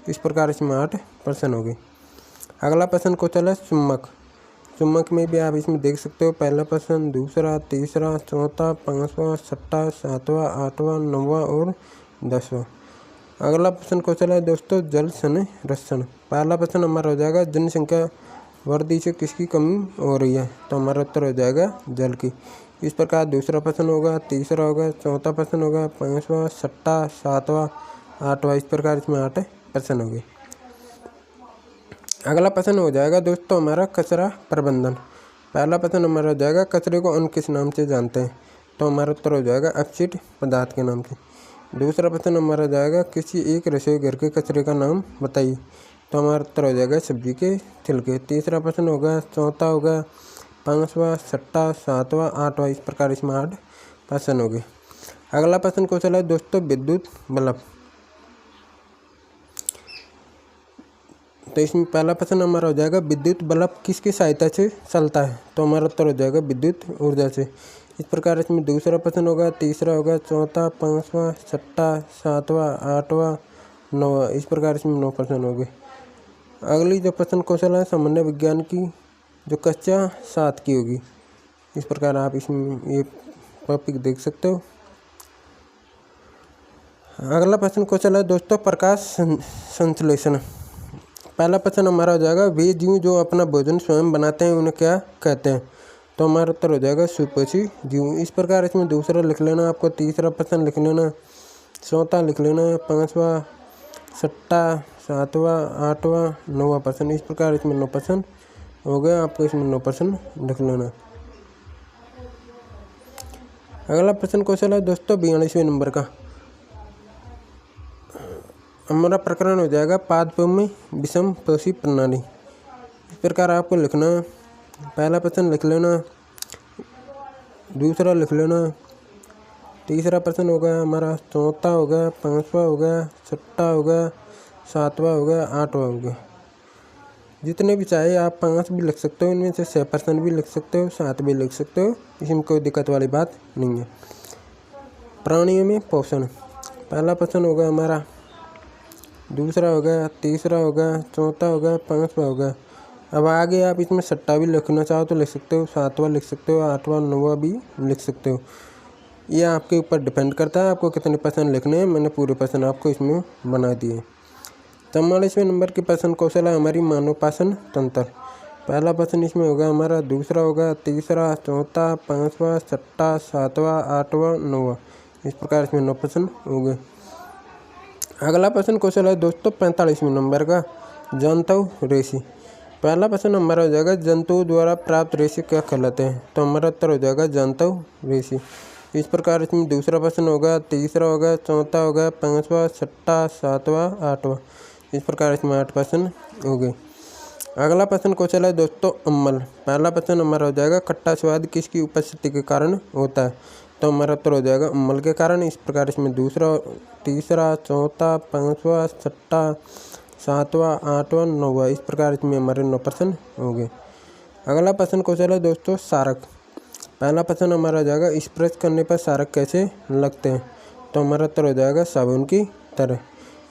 S1: इस प्रकार इसमें 8 प्रश्न हो गए। अगला प्रश्न क्वेश्चन है चुम्बक। चुम्बक में भी आप इसमें देख सकते हो, पहला प्रश्न, दूसरा, तीसरा, चौथा, पाँचवा, छठा, सातवां, 8वां, 9वां और 10वां। अगला प्रश्न क्वेश्चन है दोस्तों जल संरक्षण। पहला प्रश्न हमारा हो जाएगा जनसंख्या वृद्धि से किसकी कमी हो रही है, तो हमारा उत्तर हो जाएगा जल की। इस प्रकार दूसरा प्रश्न होगा, तीसरा होगा, चौथा प्रश्न होगा, पाँचवा, छठा, सातवां, 8वां, इस प्रकार इसमें 8 प्रश्न हो गए। अगला प्रश्न हो जाएगा दोस्तों हमारा कचरा प्रबंधन। पहला प्रश्न हमारा हो जाएगा कचरे को अन्य किस नाम से जानते हैं, तो हमारा उत्तर हो जाएगा अपशिष्ट पदार्थ के नाम से। दूसरा प्रश्न हमारा जाएगा किसी एक रसोई घर के कचरे का नाम बताइए, तो हमारा उत्तर हो जाएगा सब्जी के छिलके। तीसरा प्रश्न होगा, चौथा होगा, पाँचवा, छठा, सातवां, 8वां, इस प्रकार इसमें 8 प्रश्न हो गए। अगला प्रश्न क्वेश्चन है दोस्तों विद्युत बल्ब। तो इसमें पहला प्रश्न हमारा हो जाएगा विद्युत बल्ब किसकी सहायता से चलता है। तो हमारा उत्तर हो जाएगा विद्युत ऊर्जा से। इस प्रकार इसमें दूसरा प्रश्न होगा, तीसरा होगा, चौथा, पाँचवा, छठा, सातवां, आठवां, नौवां। इस प्रकार इसमें 9 प्रश्न हो गए। अगली जो प्रश्न कौशल है सामान्य विज्ञान की, जो कक्षा 7 की होगी। इस प्रकार आप इसमें ये टॉपिक देख सकते हो। अगला प्रश्न कौशल है दोस्तों प्रकाश संश्लेषण। पहला प्रश्न हमारा हो जाएगा वे जीव जो अपना भोजन स्वयं बनाते हैं उन्हें क्या कहते हैं। तो हमारा उत्तर हो जाएगा सुपोषी जीव। इस प्रकार इसमें दूसरा लिख लेना, आपको तीसरा प्रश्न लिख लेना, चौथा लिख लेना, पाँचवा, छठा, सातवां, आठवां, नौवां प्रश्न। इस प्रकार इसमें 9 प्रश्न हो गए। आपको इसमें 9 प्रश्न लिख लेना। अगला प्रश्न कौशल है दोस्तों 42वें नंबर का। हमारा प्रकरण हो जाएगा पादपों विषम पोषी प्रणाली। इस प्रकार आपको लिखना, पहला प्रश्न लिख लेना, दूसरा लिख लेना, तीसरा प्रश्न हो गया हमारा, चौथा हो गया, पाँचवा हो गया, छठा हो गया, सातवां हो गया, आठवां हो गया। जितने भी चाहे आप 5 भी लिख सकते हो, इनमें से 6 प्रश्न भी लिख सकते हो, 7 भी लिख सकते हो, इसमें कोई दिक्कत वाली बात नहीं है। प्राणियों में पोषण, पहला प्रश्न होगा हमारा, दूसरा हो गया, तीसरा हो गया, चौथा हो गया, पाँचवा हो गया। अब आगे आप इसमें छठा भी लिखना चाहो तो लिख सकते हो, सातवां लिख सकते हो, आठवां, नौवां भी लिख सकते हो। ये आपके ऊपर डिपेंड करता है आपको कितने प्रश्न लिखने हैं। मैंने पूरे प्रश्न आपको इसमें बना दिए। 44वें नंबर के प्रश्न कौशल है हमारी मानव पाचन तंत्र। पहला प्रश्न इसमें होगा हमारा, दूसरा होगा, तीसरा, चौथा, पाँचवा, छठा, सातवां, आठवां, नौवां। इस प्रकार इसमें 9 प्रश्न हो गए। अगला प्रश्न कौशल है दोस्तों 45वें नंबर का, जंतु रेशे। पहला प्रश्न हमारा हो जाएगा जंतुओं द्वारा प्राप्त रेशे क्या कहलाते हैं। तो हमारा उत्तर हो जाएगा जंतु रेशे। इस प्रकार इसमें दूसरा प्रश्न होगा, तीसरा होगा, चौथा होगा, पाँचवा, छठा, सातवां, आठवां। इस प्रकार इसमें 8 प्रश्न हो गए। अगला प्रश्न कौशल है दोस्तों अम्ल। पहला प्रश्न हमारा हो जाएगा खट्टा स्वाद किसकी उपस्थिति के कारण होता है। तो हमारा उत्तर हो जाएगा अम्ल के कारण। इस प्रकार इसमें दूसरा, तीसरा, चौथा, पाँचवा, छठा, सातवां, आठवां, नौवां। इस प्रकार इसमें हमारे 9 प्रश्न हो गए। अगला प्रश्न कौशल है दोस्तों सारक। पहला प्रश्न हमारा हो जाएगा स्पर्श करने पर सारक कैसे लगते हैं। तो हमारा उत्तर हो जाएगा साबुन की तरह।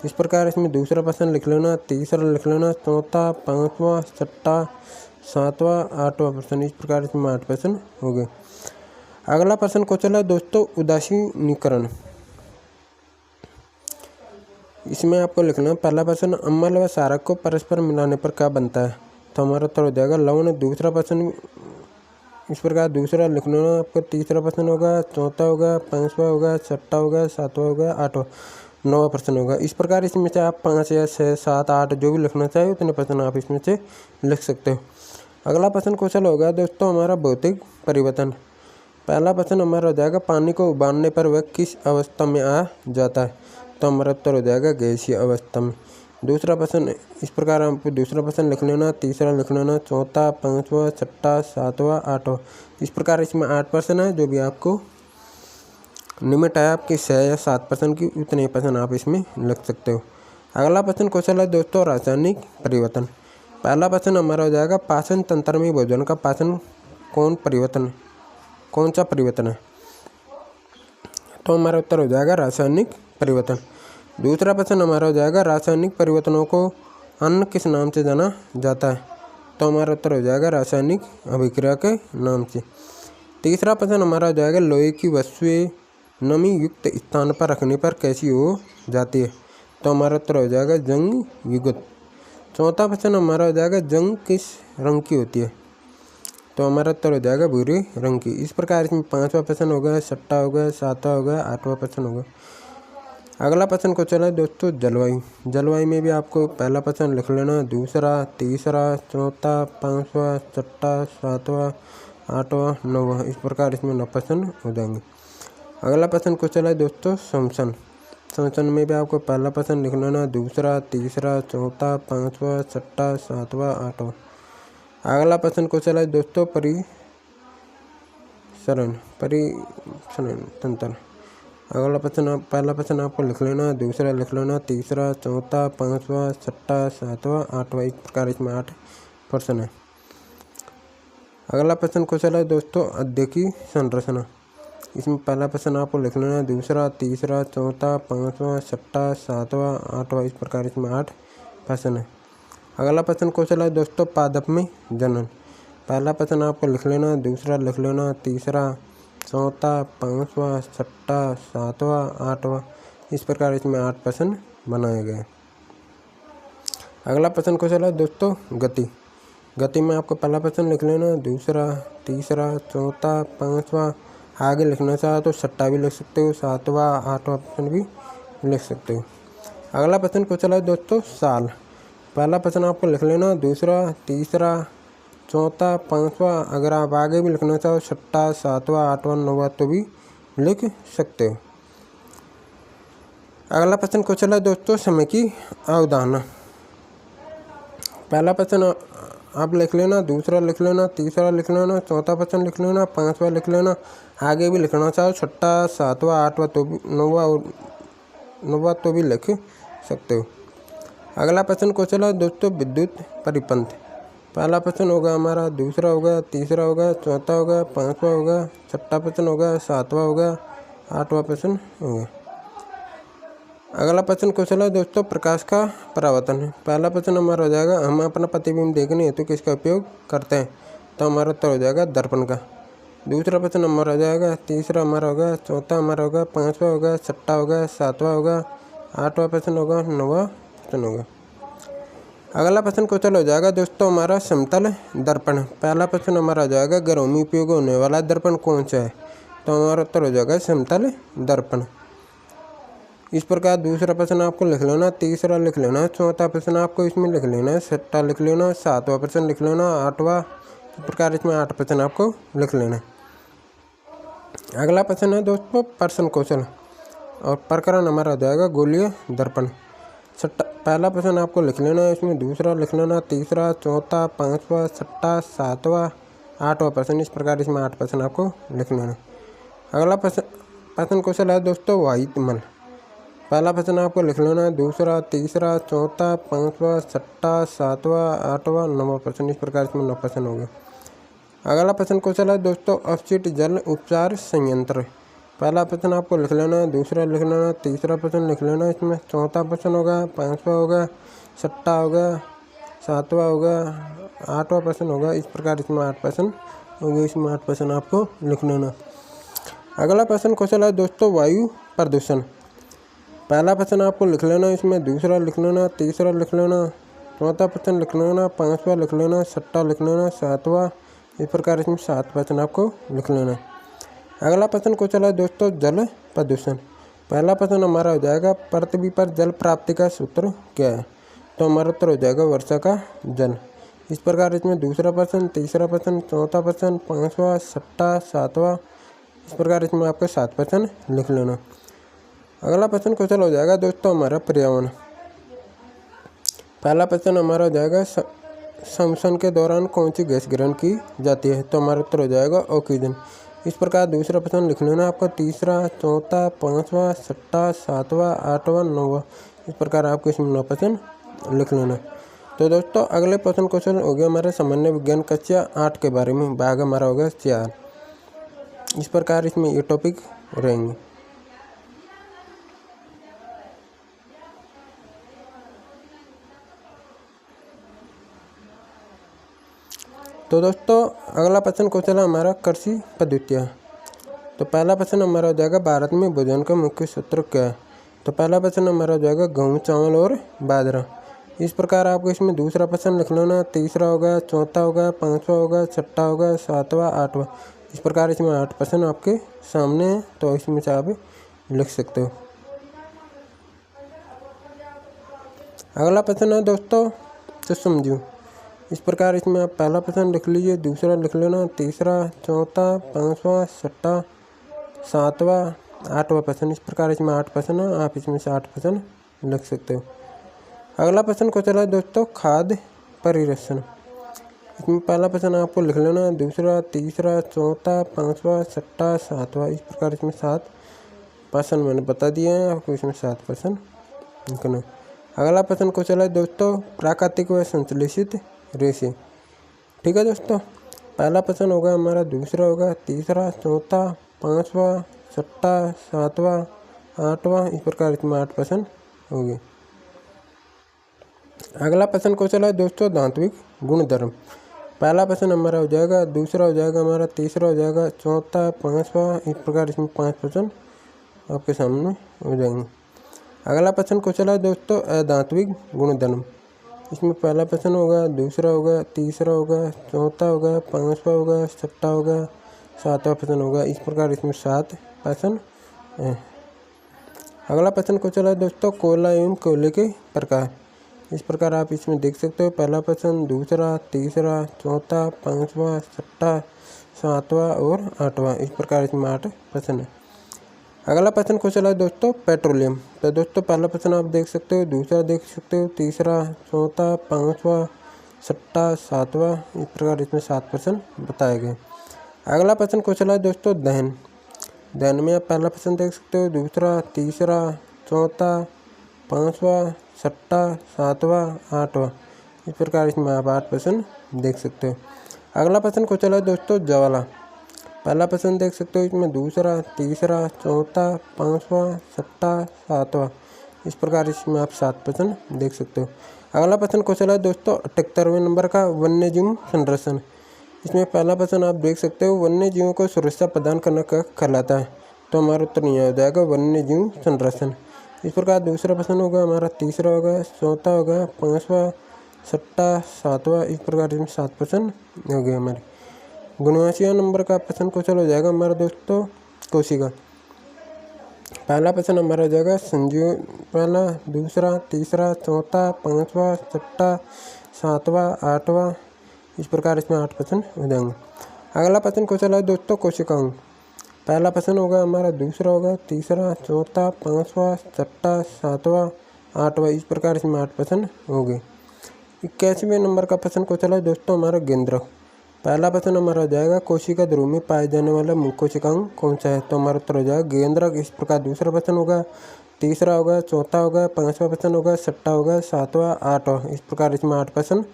S1: इस प्रकार इसमें दूसरा प्रश्न लिख लेना, तीसरा लिख लेना, चौथा, पाँचवा, छठा, सातवां, आठवां प्रश्न। इस प्रकार इसमें 8 प्रश्न हो गए। अगला प्रश्न कौशल है दोस्तों उदासीनीकरण। इसमें आपको लिखना, पहला प्रश्न अम्ल व सारक को परस्पर मिलाने पर क्या बनता है। तो हमारा उत्तर हो जाएगा लवण। दूसरा प्रश्न इस प्रकार दूसरा लिख लेना, आपका तीसरा प्रश्न होगा, चौथा होगा, पाँचवा होगा, छठा होगा, सातवां होगा, आठवां, नौवां प्रश्न होगा। इस प्रकार इसमें से आप 5 या 6, 7, 8 जो भी लिखना चाहे उतने प्रश्न आप इसमें से लिख सकते हो। अगला प्रश्न कौशल होगा दोस्तों हमारा भौतिक परिवर्तन। पहला प्रश्न हमारा हो जाएगा पानी को उबालने पर वह किस अवस्था में आ जाता है। तो हमारा उत्तर हो जाएगा गैसीय अवस्था में। दूसरा प्रश्न इस प्रकार आपको दूसरा प्रश्न लिख लेना, तीसरा लिख लेना, चौथा, पाँचवा, छठा, सातवां, आठवां। इस प्रकार इसमें 8 प्रश्न है। जो भी आपको लिमिट है आपकी 6 या 7 प्रश्न की, उतने प्रश्न आप इसमें लिख सकते हो। अगला प्रश्न कौशल है दोस्तों रासायनिक परिवर्तन। पहला प्रश्न हमारा हो जाएगा पाचन तंत्र में भोजन का पाचन कौन सा परिवर्तन है। तो हमारा उत्तर हो जाएगा रासायनिक परिवर्तन। दूसरा प्रश्न हमारा हो जाएगा रासायनिक परिवर्तनों को अन्य किस नाम से जाना जाता है। तो हमारा उत्तर हो जाएगा रासायनिक अभिक्रिया के नाम से। तीसरा प्रश्न हमारा हो जाएगा लोहे की वस्तुएं नमी युक्त स्थान पर रखने पर कैसी हो जाती है। तो हमारा उत्तर हो जाएगा जंग युक्त। चौथा प्रश्न हमारा हो जाएगा जंग किस रंग की होती है। तो हमारा उत्तर हो जाएगा भूरे रंग की। इस प्रकार इसमें 5वां प्रश्न हो गया, छठा हो गया, सातवां हो गया, 8वां प्रश्न हो गया। अगला प्रश्न को चला दोस्तों जलवायु। जलवायु में भी आपको पहला प्रश्न लिख लेना, दूसरा, तीसरा, चौथा, 5वां, छठा, 7वां, 8वां, 9वां। इस प्रकार इसमें 9 प्रश्न हो जाएंगे। अगला प्रश्न को चला दोस्तों श्वसन। श्वसन में भी आपको पहला प्रश्न लिख लेना, दूसरा, तीसरा, चौथा, 5वां, छठा, 7वां, 8वां। अगला प्रश्न को चला दोस्तों परिसरण तंत्र। अगला प्रश्न पहला प्रश्न आपको लिख लेना, दूसरा लिख लेना, तीसरा, चौथा, पाँचवा, छठा, सातवां, आठवां। इस प्रकार इसमें 8 प्रश्न है। अगला प्रश्न क्वेश्चन है दोस्तों अध्यय की संरचना। इसमें पहला प्रश्न आपको लिख लेना, दूसरा, तीसरा, चौथा, पाँचवा, छठा, सातवां, आठवां। इस प्रकार इसमें 8 प्रश्न है। अगला प्रश्न क्वेश्चन है दोस्तों पादप में जनन। पहला प्रश्न आपको लिख लेना, दूसरा लिख लेना, तीसरा, चौथा, पाँचवा, छठा, सातवां, आठवां। इस प्रकार इसमें 8 प्रश्न बनाए गए। अगला प्रश्न क्वेश्चन है दोस्तों गति। गति में आपको पहला प्रश्न लिख लेना, दूसरा, तीसरा, चौथा, पाँचवा। आगे लिखना चाहो तो छठा भी लिख सकते हो, सातवां, आठवां प्रश्न भी लिख सकते हो। अगला प्रश्न क्वेश्चन है दोस्तों साल। पहला प्रश्न आपको लिख लेना, दूसरा, तीसरा, चौथा, पाँचवा। अगर आप आगे भी लिखना चाहो छठा, सातवां, आठवां, नौवां तो भी लिख सकते हो। अगला प्रश्न क्वेश्चन है दोस्तों समय की अवधारणा। पहला प्रश्न आप लिख लेना, दूसरा लिख लेना, तीसरा लिख लेना, चौथा प्रश्न लिख लेना, पाँचवा लिख लेना। आगे भी लिखना चाहो छठा, सातवां, आठवां तो भी नौवां तो भी लिख सकते हो। अगला प्रश्न क्वेश्चन है दोस्तों विद्युत परिपथ। पहला प्रश्न होगा हमारा, दूसरा होगा, तीसरा होगा, चौथा होगा, पाँचवा होगा, छठा प्रश्न होगा, सातवां होगा, आठवां प्रश्न होगा। अगला प्रश्न क्वेश्चन है दोस्तों प्रकाश का परावर्तन। पहला प्रश्न हमारा हो जाएगा हम अपना प्रतिबिंब देखने हेतु किसका उपयोग करते हैं, तो हमारा उत्तर हो जाएगा दर्पण का। दूसरा प्रश्न हमारा हो जाएगा, तीसरा हमारा होगा, चौथा हमारा होगा, पाँचवा होगा, छठा होगा, सातवां होगा, आठवां प्रश्न होगा, नौवां प्रश्न होगा। अगला प्रश्न क्वेश्चन हो जाएगा दोस्तों हमारा समतल दर्पण। पहला प्रश्न हमारा हो जाएगा घरों में उपयोग होने वाला दर्पण कौन सा है, तो हमारा उत्तर हो जाएगा समतल दर्पण। इस प्रकार दूसरा प्रश्न आपको लिख लेना, तीसरा लिख लेना, चौथा प्रश्न आपको इसमें लिख लेना, छठा लिख लेना, सातवां प्रश्न लिख लेना, आठवां। इस प्रकार इसमें 8 प्रश्न आपको लिख लेना। अगला प्रश्न है दोस्तों प्रश्न क्वेश्चन और प्रकरण हमारा हो जाएगा गोलीय दर्पण। पहला प्रश्न आपको लिख लेना, इसमें दूसरा लिख लेना, तीसरा, चौथा, पाँचवा, छठा, सातवां, आठवां प्रश्न। इस प्रकार इसमें 8 प्रश्न आपको लिख लेना। अगला प्रश्न क्वेश्चन है दोस्तों वायुमंडल। पहला प्रश्न आपको लिख लेना, दूसरा, तीसरा, चौथा, पाँचवा, छठा, सातवां, आठवां, नौवां प्रश्न। इस प्रकार इसमें 9 प्रश्न हो गए। अगला प्रश्न क्वेश्चन है दोस्तों अपशिष्ट जल उपचार संयंत्र। पहला प्रश्न आपको लिख लेना, दूसरा लिख लेना, तीसरा प्रश्न लिख लेना, इसमें चौथा प्रश्न होगा, पाँचवा होगा, छठा होगा, सातवां होगा, आठवां प्रश्न होगा। इस प्रकार इसमें 8 प्रश्न हो गए। इसमें 8 प्रश्न आपको लिख लेना। अगला प्रश्न क्वेश्चन है दोस्तों वायु प्रदूषण। पहला प्रश्न आपको लिख लेना, इसमें दूसरा लिख लेना, तीसरा लिख लेना, चौथा प्रश्न लिख लेना, पाँचवा लिख लेना, छठा लिख लेना, सातवां। इस प्रकार इसमें 7 प्रश्न आपको लिख लेना। अगला प्रश्न क्वेश्चन है दोस्तों जल प्रदूषण। पहला प्रश्न हमारा हो जाएगा पृथ्वी पर जल प्राप्ति का सूत्र क्या है, तो हमारा उत्तर हो जाएगा वर्षा का जल। इस प्रकार इसमें दूसरा प्रश्न, तीसरा प्रश्न, चौथा प्रश्न, पाँचवा, छठा, सातवां। इस प्रकार इसमें आपको 7 प्रश्न लिख लेना। अगला प्रश्न क्वेश्चन हो जाएगा दोस्तों हमारा पर्यावरण। पहला प्रश्न हमारा हो जाएगा श्वसन के दौरान कौन सी गैस ग्रहण की जाती है, तो हमारा उत्तर हो जाएगा ऑक्सीजन। इस प्रकार दूसरा प्रश्न लिख लेना आपको, तीसरा, चौथा, पाँचवा, छठा, सातवां, आठवां, नौवां। इस प्रकार आपको इसमें 9 प्रश्न लिख लेना। तो दोस्तों अगले प्रश्न क्वेश्चन हो गया हमारे सामान्य विज्ञान कक्षा 8 के बारे में, भाग हमारा होगा 4। इस प्रकार इसमें ये टॉपिक रहेंगे। तो दोस्तों अगला प्रश्न क्वेश्चन है हमारा कृषि पद्धतियाँ। तो पहला प्रश्न हमारा हो जाएगा भारत में भोजन का मुख्य सूत्र क्या है, तो पहला प्रश्न हमारा हो जाएगा गेहूँ, चावल और बाजरा। इस प्रकार आपको इसमें दूसरा प्रश्न लिख लेना, तीसरा होगा, चौथा होगा, पाँचवा होगा, छठा होगा, सातवां, आठवां। इस प्रकार इसमें 8 प्रश्न आपके सामने हैं, तो इसमें से आप लिख सकते हो। अगला प्रश्न है दोस्तों तो समझो। इस प्रकार इसमें आप पहला प्रश्न लिख लीजिए, दूसरा लिख लेना, तीसरा, चौथा, पाँचवा, छठा, सातवां, आठवां प्रश्न। इस प्रकार इसमें 8 प्रश्न है, आप इसमें से 8 प्रश्न लिख सकते हो। अगला प्रश्न क्वेश्चन है दोस्तों खाद्य परिरक्षण। इसमें पहला प्रश्न आपको लिख लेना, दूसरा, तीसरा, चौथा, पाँचवा, छठा, सातवां। इस प्रकार इसमें 7 प्रश्न मैंने बता दिए हैं आपको, इसमें 7 प्रश्न लिखना है। अगला प्रश्न क्वेश्चन है दोस्तों, प्राकृतिक व संश्लेषित रेशे। ठीक है दोस्तों, पहला प्रश्न होगा हमारा, दूसरा होगा, तीसरा, चौथा, पाँचवा, छठा, सातवां, आठवां, इस प्रकार इसमें 8 प्रश्न होंगे। अगला प्रश्न क्वेश्चन है दोस्तों, धात्विक गुणधर्म। पहला प्रश्न हमारा हो जाएगा, दूसरा हो जाएगा हमारा, तीसरा हो जाएगा, चौथा, पाँचवा, इस प्रकार इसमें 5 प्रश्न आपके सामने हो जाएंगे। अगला प्रश्न क्वेश्चन है दोस्तों, अधात्विक गुणधर्म। इसमें पहला प्रश्न होगा, दूसरा होगा, तीसरा होगा, चौथा होगा, पाँचवा होगा, छठा होगा, सातवां प्रश्न होगा, इस प्रकार इसमें 7 प्रश्न हैं। अगला प्रश्न क्वेश्चन है दोस्तों, कोयला एवं कोयले के प्रकार। इस प्रकार आप इसमें देख सकते हो, पहला प्रश्न, दूसरा, तीसरा, चौथा, पाँचवा, छठा, सातवां और आठवां, इस प्रकार इसमें 8 प्रश्न है। अगला प्रश्न क्वेश्चन है दोस्तों, पेट्रोलियम। तो दोस्तों पहला प्रश्न आप देख सकते हो, दूसरा देख सकते हो, तीसरा, चौथा, पाँचवा, छठा, सातवां, इस प्रकार इसमें 7 प्रश्न बताए गए। अगला प्रश्न क्वेश्चन है दोस्तों, दहन। दहन में आप पहला प्रश्न देख सकते हो, दूसरा, तीसरा, चौथा, पाँचवा, छठा, सातवां, आठवां, इस प्रकार इसमें आप 8 प्रश्न देख सकते हो। अगला प्रश्न क्वेश्चन है दोस्तों, ज्वाला। पहला प्रश्न देख सकते हो, इसमें दूसरा, तीसरा, चौथा, पाँचवा, छठा, सातवां, इस प्रकार इसमें आप 7 प्रश्न देख सकते हो। अगला प्रश्न क्वेश्चन है दोस्तों, 78वें नंबर का, वन्यजीव संरक्षण। इसमें पहला प्रश्न आप देख सकते हो, वन्य जीवों को सुरक्षा प्रदान करना क्या कहलाता है। तो हमारा उत्तर नहीं हो जाएगा वन्य जीव संरक्षण। इस प्रकार दूसरा प्रश्न होगा हमारा, तीसरा होगा, चौथा होगा, पाँचवा, छठा, सातवां, इस प्रकार इसमें 7 प्रश्न हो गए हमारे। 79वें नंबर का प्रश्न क्वेश्चन हो जाएगा हमारा दोस्तों, कोशिका। पहला प्रश्न हमारा हो जाएगा, संजीव। पहला, दूसरा, तीसरा, चौथा, पाँचवा, छठा, सातवां, आठवां, इस प्रकार इसमें 8 प्रश्न हो जाएंगे। अगला प्रश्न क्वेश्चन है दोस्तों, कोशिकाओं। पहला प्रश्न होगा हमारा, दूसरा होगा, तीसरा, चौथा, पाँचवा, छठा, सातवां, आठवां, इस प्रकार इसमें 8 प्रश्न हो गए। 81वें नंबर का प्रश्न क्वेश्चन है दोस्तों हमारा, गेंद्रक। पहला प्रश्न हमारा हो जाएगा, कोशिका ध्रुव में पाए जाने वाला मुख्य कोशिकांग कौन सा है। तो हमारा उत्तर हो जाएगा गेंद्रक। इस प्रकार दूसरा प्रश्न होगा, तीसरा होगा, चौथा होगा, पाँचवा प्रश्न होगा, छठा होगा, सातवां, आठवां, इस प्रकार इसमें 8 प्रश्न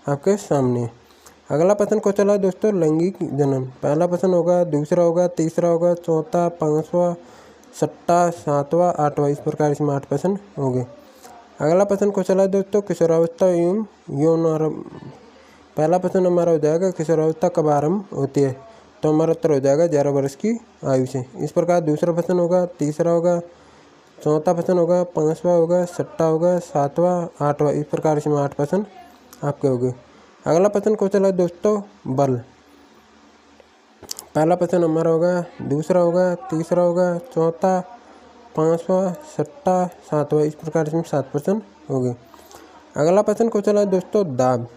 S1: आपके सामने है। अगला प्रश्न क्वेश्चन है दोस्तों, लैंगिक जनन। पहला प्रश्न होगा, दूसरा होगा, तीसरा होगा, चौथा, पाँचवा, छठा, सातवां, आठवां, इस प्रकार इसमें 8 प्रश्न हो गए। अगला प्रश्न क्वेश्चन है दोस्तों, किशोरावस्था एवं यौनारंभ। पहला प्रश्न हमारा हो जाएगा, किशोरावस्था कब आरंभ होती है। तो हमारा उत्तर हो जाएगा 11 वर्ष की आयु से। इस प्रकार दूसरा प्रश्न होगा, तीसरा होगा, चौथा प्रश्न होगा, पाँचवा होगा, छठा होगा, सातवां, आठवां, इस प्रकार इसमें 8 प्रश्न आपके हो गए। अगला प्रश्न क्वेश्चन है दोस्तों, बल। पहला प्रश्न हमारा होगा, दूसरा होगा, तीसरा होगा, चौथा, पाँचवा, छठा, सातवां, इस प्रकार इसमें 7 प्रश्न हो गए। अगला प्रश्न क्वेश्चन है दोस्तों, दाब।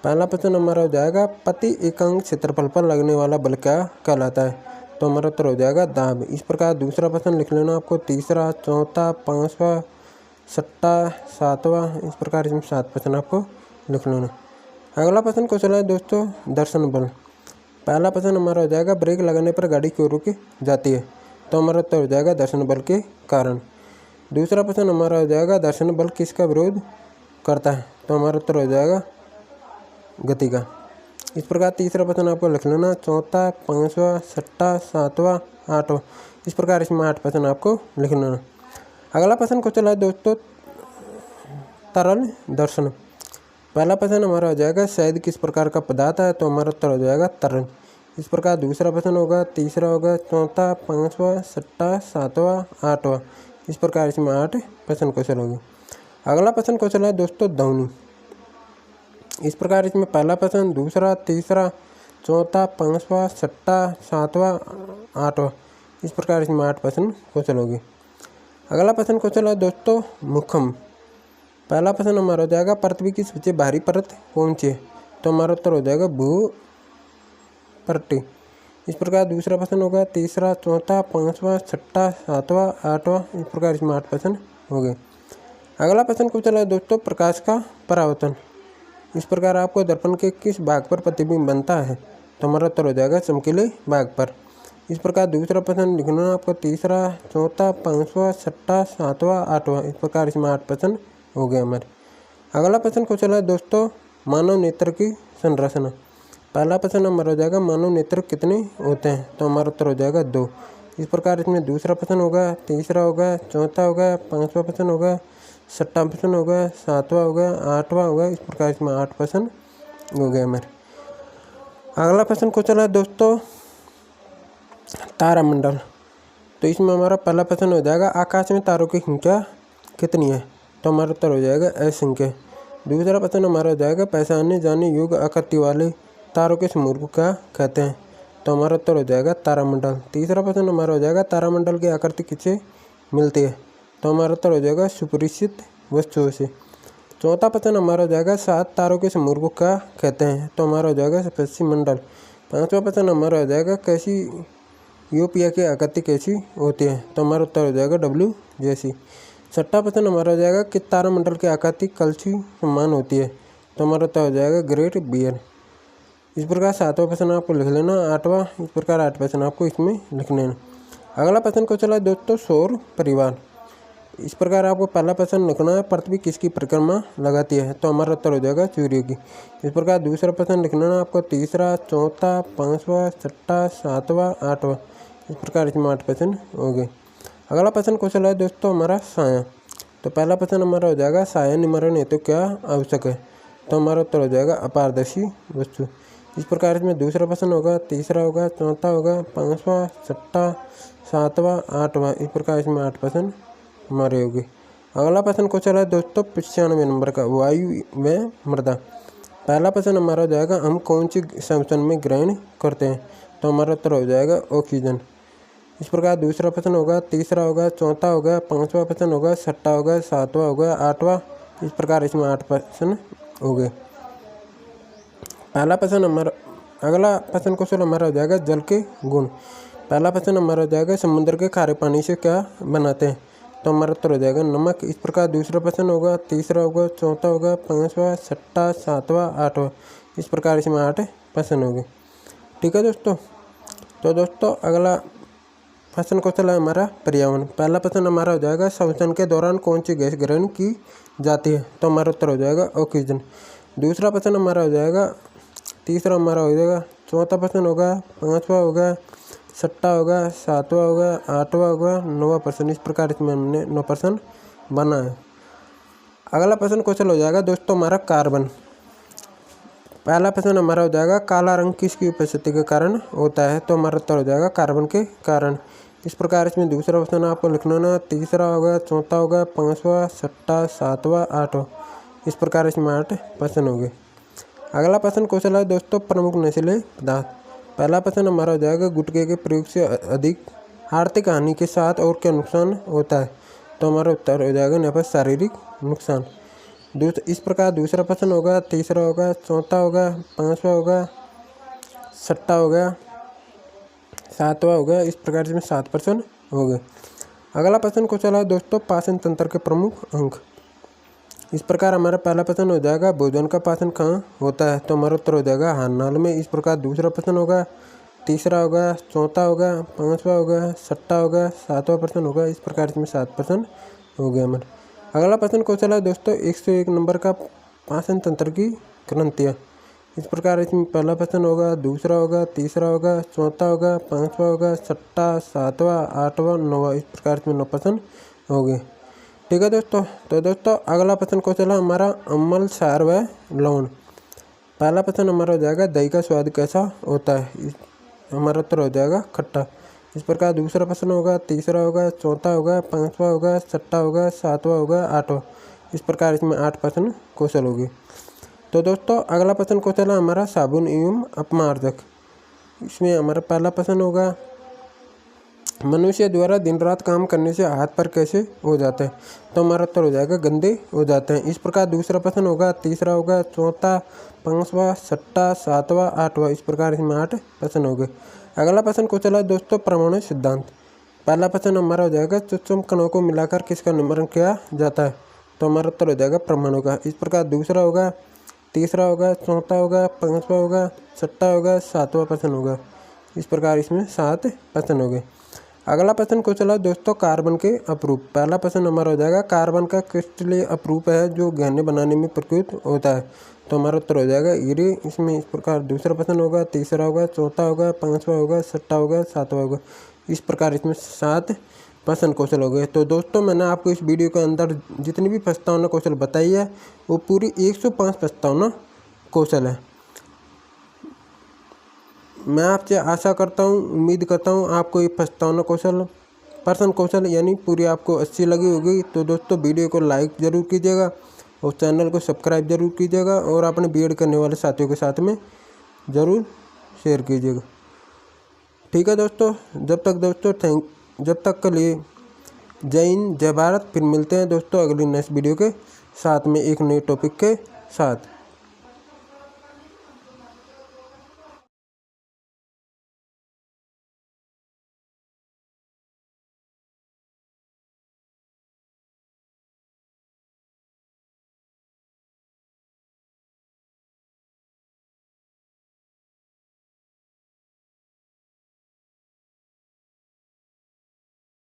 S1: पहला प्रश्न हमारा हो जाएगा, प्रति एकांक क्षेत्रफल पर लगने वाला बल क्या कहलाता है। तो हमारा उत्तर हो जाएगा दाब। इस प्रकार दूसरा प्रश्न लिख लेना आपको, तीसरा, चौथा, पाँचवा, छठा, सातवां, इस प्रकार इसमें 7 प्रश्न आपको लिख लेना। अगला प्रश्न क्वेश्चन है दोस्तों, दर्शन बल। पहला प्रश्न हमारा हो जाएगा, ब्रेक लगाने पर गाड़ी क्यों रुक जाती है। तो हमारा उत्तर हो जाएगा दर्शन बल के कारण। दूसरा प्रश्न हमारा हो जाएगा, दर्शन बल किसका विरोध करता है। तो हमारा उत्तर हो जाएगा गति का। इस प्रकार तीसरा प्रश्न आपको लिख लेना, चौथा, पाँचवा, छठा, सातवां, आठवां, इस प्रकार इसमें 8 प्रश्न आपको लिख लेना। अगला प्रश्न क्वेश्चन है दोस्तों, तरल दर्शन। पहला प्रश्न हमारा हो जाएगा, शहद किस प्रकार का पदार्थ है। तो हमारा उत्तर हो जाएगा तरल। इस प्रकार दूसरा प्रश्न होगा, तीसरा होगा, चौथा, पाँचवा, छठा, सातवां, आठवां, इस प्रकार इसमें 8 प्रश्न क्वेश्चन होंगे। अगला प्रश्न क्वेश्चन है दोस्तों, ध्वनि। इस प्रकार इसमें पहला प्रश्न, दूसरा, तीसरा, चौथा, पाँचवा, छठा, सातवां, आठवां, इस प्रकार इसमें 8 प्रश्न क्वेश्चन होंगे। अगला प्रश्न क्वेश्चन है दोस्तों, मुखम। पहला प्रश्न हमारा हो जाएगा, पृथ्वी की सबसे भारी परत कौन सी है। तो हमारा उत्तर हो जाएगा भू परटी। इस प्रकार दूसरा प्रश्न होगा, तीसरा, चौथा, पाँचवा, छठा, सातवां, आठवां, इस प्रकार इसमें 8 प्रश्न हो गए। अगला प्रश्न क्वेश्चन है दोस्तों, प्रकाश का परावर्तन। इस प्रकार आपको दर्पण के किस भाग पर प्रतिबिंब बनता है। तो हमारा उत्तर हो जाएगा चमकीले भाग पर। इस प्रकार दूसरा प्रश्न लिखना है आपको, तीसरा, चौथा, पाँचवा, छठा, सातवां, आठवां। इस प्रकार इसमें 8 प्रश्न हो गए हमारे। अगला प्रश्न क्वेश्चन है दोस्तों, मानव नेत्र की संरचना। पहला प्रश्न हमारा हो जाएगा, मानव नेत्र कितने होते हैं? तो हमारा उत्तर हो जाएगा 2। इस प्रकार इसमें दूसरा प्रश्न होगा, तीसरा होगा, चौथा होगा, पाँचवा प्रश्न होगा, छठा प्रश्न होगा, सातवां होगा, आठवां होगा। इस प्रकार इसमें 8 प्रश्न हो गए हमारे। अगला प्रश्न क्वेश्चन है दोस्तों, तारामंडल। तो इसमें हमारा पहला प्रश्न हो जाएगा, आकाश में तारों की संख्या कितनी है? तो हमारा उत्तर हो जाएगा असंख्य। दूसरा प्रश्न हमारा हो जाएगा, पहचाने जाने योग्य आकृति वाले तारों के समूह को क्या कहते हैं? तो हमारा उत्तर हो जाएगा तारामंडल। तीसरा प्रश्न हमारा हो जाएगा, तारामंडल की आकृति किससे मिलती है? तो हमारा उत्तर हो जाएगा सुपरिचित वस्तुओं से। चौथा प्रश्न हमारा हो जाएगा, 7 तारों के समूह को क्या कहते हैं? तो हमारा हो जाएगा पश्चिम मंडल। पाँचवा प्रश्न हमारा हो जाएगा, कैसी यूरोपिया की आकृति कैसी होती है? तो हमारा उत्तर हो जाएगा W जैसी। छठा प्रश्न हमारा हो जाएगा, कि तारामंडल की आकृति कलसी समान होती है? तो हमारा उत्तर हो जाएगा ग्रेट बियर। इस प्रकार 7वां प्रश्न आपको लिख लेना, 8वां, इस प्रकार 8 प्रश्न आपको इसमें लिखने हैं। अगला प्रश्न को चला दोस्तों, सौर परिवार। इस प्रकार आपको पहला प्रश्न लिखना है, पृथ्वी किसकी परिक्रमा लगाती है? तो हमारा उत्तर हो जाएगा सूर्य की। इस प्रकार दूसरा प्रश्न लिखना है आपको, तीसरा, चौथा, पाँचवा, छठा, सातवां, आठवां। इस प्रकार इसमें 8 प्रश्न हो गए। अगला प्रश्न क्वेश्चन है दोस्तों हमारा, साया। तो पहला प्रश्न हमारा हो जाएगा, साया निवारण हेतु तो क्या आवश्यक है? तो हमारा उत्तर हो जाएगा अपारदर्शी वस्तु। इस प्रकार इसमें दूसरा प्रश्न होगा, तीसरा होगा, चौथा होगा, पाँचवा, छठा, सातवां, आठवां। इस प्रकार इसमें 8 प्रश्न हमारे हो गए। अगला प्रश्न क्वेश्चन है दोस्तों 95 नंबर का, वायु व मृदा। पहला प्रश्न हमारा हो जाएगा, हम कौन सी संवसन में ग्रहण करते हैं? तो हमारा उत्तर हो जाएगा ऑक्सीजन। इस प्रकार दूसरा प्रश्न होगा, तीसरा होगा, चौथा होगा, पाँचवा प्रश्न होगा, छठा होगा, सातवां होगा, आठवां। इस प्रकार इसमें 8 प्रश्न हो गए। पहला प्रश्न हमारा, अगला प्रश्न क्वेश्चन हमारा हो जाएगा, जल के गुण। पहला प्रश्न हमारा हो जाएगा, समुद्र के खारे पानी से क्या बनाते हैं? तो हमारा उत्तर हो जाएगा नमक। इस प्रकार दूसरा प्रश्न होगा, तीसरा होगा, चौथा होगा, पाँचवा, छठा, सातवां, आठवां। इस प्रकार इसमें 8 प्रश्न हो गए। ठीक है दोस्तों। तो दोस्तों अगला प्रश्न क्वेश्चन है हमारा, पर्यावरण। पहला प्रश्न हमारा हो जाएगा, श्वसन के दौरान कौन सी गैस ग्रहण की जाती है? तो हमारा उत्तर हो जाएगा ऑक्सीजन। दूसरा प्रश्न हमारा हो जाएगा, तीसरा हमारा हो जाएगा, चौथा प्रश्न होगा, पाँचवा होगा, छठा होगा, सातवां होगा, आठवां होगा, 9वां प्रश्न। इस प्रकार इसमें हमने 9 प्रश्न बना है। अगला प्रश्न क्वेश्चन हो जाएगा दोस्तों हमारा, कार्बन। पहला प्रश्न हमारा हो जाएगा, काला रंग किसकी उपस्थिति के कारण होता है? तो हमारा उत्तर हो जाएगा कार्बन के कारण। इस प्रकार इसमें दूसरा प्रश्न आपको लिखना ना, तीसरा होगा, चौथा होगा, पाँचवा, छठा, सातवां, आठवां। इस प्रकार इसमें 8 प्रश्न हो गए। अगला प्रश्न क्वेश्चन है दोस्तों, प्रमुख नशीले पदार्थ। पहला प्रश्न हमारा हो जाएगा, गुटखे के प्रयोग से अधिक आर्थिक हानि के साथ और क्या नुकसान होता है? तो हमारा उत्तर हो जाएगा यहाँ पर शारीरिक नुकसान। इस प्रकार दूसरा प्रश्न होगा, तीसरा होगा, चौथा होगा, पाँचवा होगा, छठा होगा, सातवां होगा। इस प्रकार इसमें 7 प्रश्न हो गए। अगला प्रश्न को चला दोस्तों, पाचन तंत्र के प्रमुख अंग। इस प्रकार हमारा पहला प्रश्न हो जाएगा, भोजन का पाचन कहाँ होता है? तो हमारा उत्तर हो जाएगा नाल में। इस प्रकार दूसरा प्रश्न होगा, तीसरा होगा, चौथा होगा, पाँचवा होगा, छठा होगा, सातवां प्रश्न होगा। इस प्रकार इसमें 7 प्रश्न हो गए हमारे। अगला प्रश्न को चला दोस्तों, 101 नंबर का, पाचन तंत्र की ग्रंथियाँ। इस प्रकार इसमें पहला प्रश्न होगा, दूसरा होगा, तीसरा होगा, चौथा होगा, पाँचवा होगा, छठा, सातवां, आठवां, 9वां। इस प्रकार इसमें 9 प्रश्न हो गए। ठीक है दोस्तों। तो दोस्तों अगला प्रश्न को चला हमारा, अम्ल, क्षार व लवण। पहला प्रश्न हमारा हो जाएगा, दही का स्वाद कैसा होता है? हमारा उत्तर हो जाएगा खट्टा। इस प्रकार दूसरा प्रश्न होगा, तीसरा होगा, चौथा होगा, पाँचवा होगा, छठा होगा, सातवां होगा, आठवां। इस प्रकार इसमें 8 प्रश्न क्वेश्चन हो गए। तो दोस्तों अगला प्रश्न क्वेश्चन है हमारा, साबुन एवं अपमार्जक। इसमें हमारा पहला प्रश्न होगा, मनुष्य द्वारा दिन रात काम करने से हाथ पर कैसे हो जाते हैं? तो हमारा उत्तर हो जाएगा गंदे हो जाते हैं। इस प्रकार दूसरा प्रश्न होगा, तीसरा होगा, चौथा, पाँचवा, छठा, सातवां, आठवां। इस प्रकार इसमें 8 प्रश्न हो गए। अगला प्रश्न को चला दोस्तों, परमाणु सिद्धांत। पहला प्रश्न हमारा हो जाएगा, सूक्ष्म कणों को मिलाकर किसका निर्माण किया जाता है? तो हमारा उत्तर हो जाएगा परमाणु का। इस प्रकार दूसरा होगा, तीसरा होगा, चौथा होगा, पाँचवा होगा, छठा होगा, सातवां प्रश्न होगा। इस प्रकार इसमें 7 प्रश्न हो गए। अगला प्रश्न को चला दोस्तों कार्बन के अपरूप। पहला प्रश्न हमारा हो जाएगा कार्बन का क्रिस्टलीय अपरूप है जो गहने बनाने में प्रयुक्त होता है, तो हमारा उत्तर हो जाएगा हीरे। इसमें इस प्रकार दूसरा प्रश्न होगा, तीसरा होगा, चौथा होगा, पांचवा होगा, छठा होगा, सातवां होगा। इस प्रकार इसमें 7 प्रश्न कौशल हो गए। तो दोस्तों मैंने आपको इस वीडियो के अंदर जितनी भी प्रस्तावना कौशल बताई है वो पूरी 105 प्रस्तावना कौशल है। मैं आपसे आशा करता हूँ, उम्मीद करता हूँ आपको ये प्रस्तावना कौशल प्रश्न कौशल यानी पूरी आपको अच्छी लगी होगी। तो दोस्तों वीडियो को लाइक ज़रूर कीजिएगा और चैनल को सब्सक्राइब ज़रूर कीजिएगा और अपने बीएड करने वाले साथियों के साथ में ज़रूर शेयर कीजिएगा। ठीक है दोस्तों, जब तक के लिए जय हिंद, जय भारत। फिर मिलते हैं दोस्तों अगली नेक्स्ट वीडियो के साथ में एक नए टॉपिक के साथ।